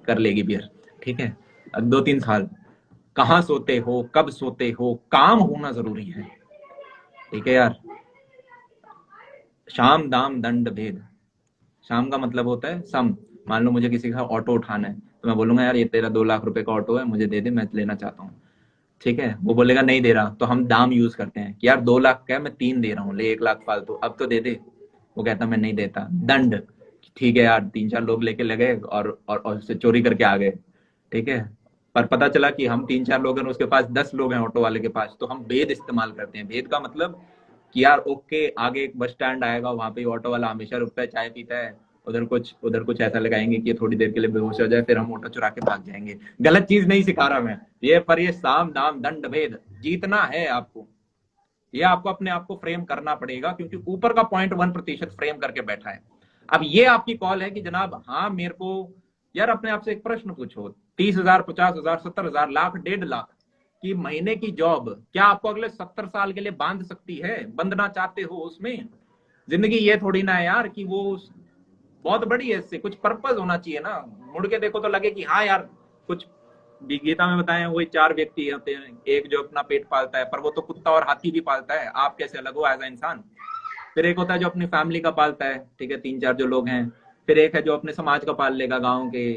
कर लेगी बियर, ठीक है। अब 2-3 साल कहाँ सोते हो, कब सोते हो, काम होना जरूरी है, ठीक है यार। शाम दाम दंड भेद, शाम का मतलब होता है सम। मान लो मुझे किसी का ऑटो उठाना है, तो मैं बोलूंगा यार ये तेरा 2 लाख रुपए का ऑटो है, मुझे दे दे, मैं लेना चाहता हूँ, ठीक है। वो बोलेगा नहीं दे रहा, तो हम दाम यूज करते हैं कि यार 2 लाख का है, मैं 3 दे रहा हूँ, ले 1 लाख फालतू, अब तो दे दे। वो कहता मैं नहीं देता, दंड, ठीक है यार। 3-4 लोग लेके लगे और उससे चोरी करके आ गए, ठीक है। पर पता चला कि हम 3-4 लोग हैं, उसके पास 10 लोग हैं ऑटो वाले के पास, तो हम भेद इस्तेमाल करते हैं। भेद का मतलब कि यार ओके, आगे एक बस स्टैंड आएगा, वहां पे ऑटो वाला हमेशा रुकता है, चाय पीता है, उधर कुछ ऐसा लगाएंगे कि थोड़ी देर के लिए बेहोश हो जाए, फिर हम ऑटो चुरा के भाग जाएंगे। गलत चीज नहीं सिखा रहा मैं ये, पर ये साम दाम दंड भेद जीतना है आपको, ये आपको अपने आप को फ्रेम करना पड़ेगा, क्योंकि ऊपर का 0.1% फ्रेम करके बैठा है। अब ये आपकी कॉल है कि जनाब हाँ मेरे को यार, अपने आप से एक प्रश्न पूछो, 30,000 50,000 70,000 लाख 1.5 लाख की महीने की जॉब क्या आपको अगले 70 साल के लिए बांध सकती है? बंधना चाहते हो उसमें? जिंदगी ये थोड़ी ना है यार कि वो बहुत बड़ी है, इससे कुछ पर्पस होना चाहिए ना। मुड़ के देखो तो लगे कि हाँ यार कुछ, गीता में बताए वही 4 व्यक्ति होते हैं, एक जो अपना पेट पालता है, पर वो तो कुत्ता और हाथी भी पालता है, आप कैसे अलग हो एज अ इंसान। फिर एक होता है जो अपनी फैमिली का पालता है, ठीक है, 3-4 जो लोग हैं। फिर एक है जो अपने समाज का पाल लेगा, गाँव के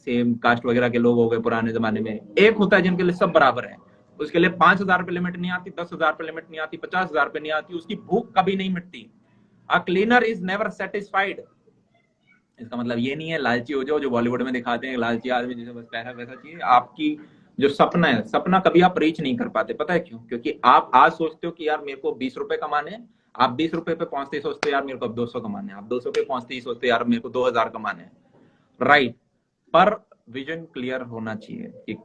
सेम कास्ट वगैरह के लोग हो गए पुराने जमाने में। एक होता है जिनके लिए सब बराबर है, उसके लिए 5,000 रुपए लिमिट नहीं आती, 10,000 रुपए लिमिट नहीं आती, 50,000 रुपए नहीं आती, उसकी भूख कभी नहीं मिटती। A cleaner is never satisfied. इसका मतलब ये नहीं है लालची हो जाओ, जो बॉलीवुड में दिखाते हैं लालची आदमी जिसे बस पैसा पैसा चाहिए। आपकी जो सपना है, सपना कभी आप रीच नहीं कर पाते, पता है क्यों? क्योंकि आप आज सोचते हो कि यार मेरे को 20 रुपए कमाने हैं, आप 20 रुपए पे पहुंचते ही सोचते हो यार मेरे को अब 200 कमाने हैं, आप 200 पे पहुंचते ही सोचते हो यार मेरे को 2,000 कमाने हैं, राइट। पर विजन क्लियर होना चाहिए कि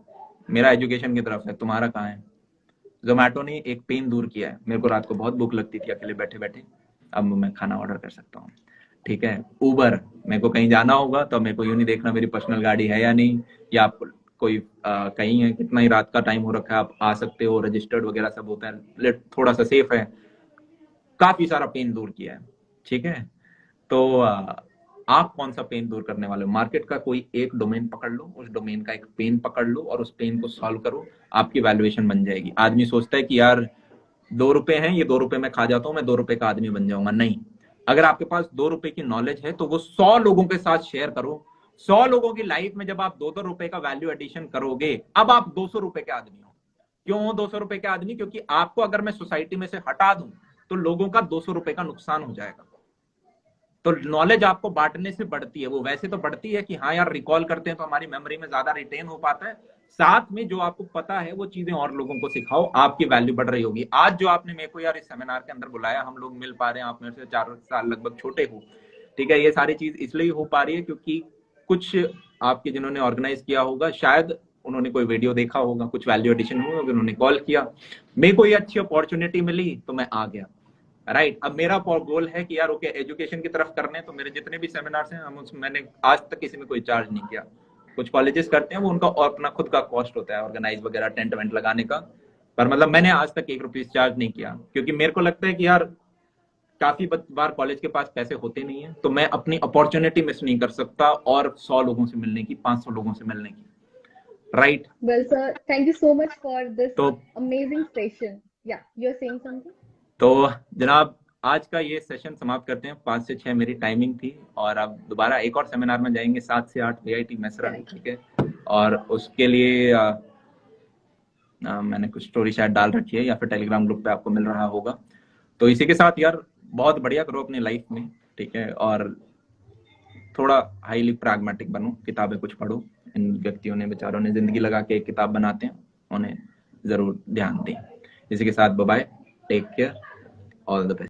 मेरा एजुकेशन की तरफ है, तुम्हारा कहाँ है? जोमेटो ने एक पेन दूर किया है, मेरे को रात को बहुत भूख लगती थी अकेले बैठे बैठे, अब मैं खाना ऑर्डर कर सकता हूँ। ठीक है, उबर, मेरे को कहीं जाना होगा तो मेरे को यूं नहीं देखना मेरी पर्सनल गाड़ी है या नहीं, या आप कोई कहीं है, कितना ही रात का टाइम हो रखा है, आप आ सकते हो, रजिस्टर्ड वगैरह सब होता है, थोड़ा सा सेफ है, काफी सारा पेन दूर किया है। ठीक है, तो आप कौन सा पेन दूर करने वाले हो? मार्केट का कोई एक डोमेन पकड़ लो, उस डोमेन का एक पेन पकड़ लो और उस पेन को सॉल्व करो, आपकी वैल्यूएशन बन जाएगी। आदमी सोचता है कि यार 2 रुपए हैं, ये 2 रुपए में खा जाता हूं, मैं 2 रुपए का आदमी बन जाऊंगा। नहीं, अगर आपके पास 2 रुपए की नॉलेज है तो वो 100 लोगों के साथ शेयर करो। 100 लोगों की लाइफ में जब आप 2-2 रुपए का वैल्यू एडिशन करोगे, अब आप 200 रुपए के आदमी हो। क्यों हो 200 रुपए के आदमी? क्योंकि आपको अगर मैं सोसाइटी में से हटा दूं तो लोगों का 200 रुपए का नुकसान हो जाएगा। तो नॉलेज आपको बांटने से बढ़ती है, वो वैसे तो बढ़ती है कि हाँ यार रिकॉल करते हैं तो हमारी मेमोरी में ज्यादा रिटेन हो पाता है, साथ में जो आपको पता है वो चीजें और लोगों को सिखाओ, आपकी वैल्यू बढ़ रही होगी। आज जो आपने मेरे को यार इस सेमिनार के अंदर बुलाया, हम लोग मिल पा रहे हैं, आप मेरे से 4 साल लगभग छोटे हो। ठीक है, ये सारी चीज इसलिए हो पा रही है क्योंकि कुछ आपके जिन्होंने ऑर्गेनाइज किया होगा, शायद उन्होंने कोई वीडियो देखा होगा, कुछ वैल्यू एडिशन हुआ, उन्होंने कॉल किया, मेरे को ये अच्छी अपॉर्चुनिटी मिली तो मैं आ गया। राइट, अब मेरा गोल है कि यार ओके एजुकेशन की तरफ करने, तो मेरे जितने भी सेमिनार्स हैं हम मैंने आज तक किसी में कोई चार्ज नहीं किया। कुछ कॉलेजेस करते हैं, वो उनका अपना खुद का कॉस्ट होता है ऑर्गेनाइज वगैरह, टेंट वेंट लगाने का, पर मतलब मैंने आज तक 1 रुपीस चार्ज नहीं किया, क्योंकि मेरे को लगता है कि यार काफी बार कॉलेज के पास पैसे होते नहीं है, तो मैं अपनी अपॉर्चुनिटी मिस नहीं कर सकता और 100 लोगों से मिलने की, 500 लोगों से मिलने की। Right, Well, sir, thank you so much for this तो amazing session. Yeah, you're saying something? तो जनाब आज का ये सेशन समाप्त करते हैं। 5 से 6 मेरी टाइमिंग थी, और अब दोबारा एक और सेमिनार में जाएंगे 7 से 8 VIT मेसरा। ठीक है, और उसके लिए मैंने कुछ स्टोरी शायद डाल रखी है या फिर टेलीग्राम ग्रुप पे आपको मिल रहा होगा। तो इसी के साथ यार बहुत बढ़िया करो अपनी लाइफ में, ठीक है, और थोड़ा हाईली प्रैग्मेटिक बनो, किताबें कुछ पढ़ो। इन व्यक्तियों ने, बेचारों ने जिंदगी लगा के एक किताब बनाते हैं, उन्हें जरूर ध्यान दें। इसी के साथ bye bye, take care, all the best.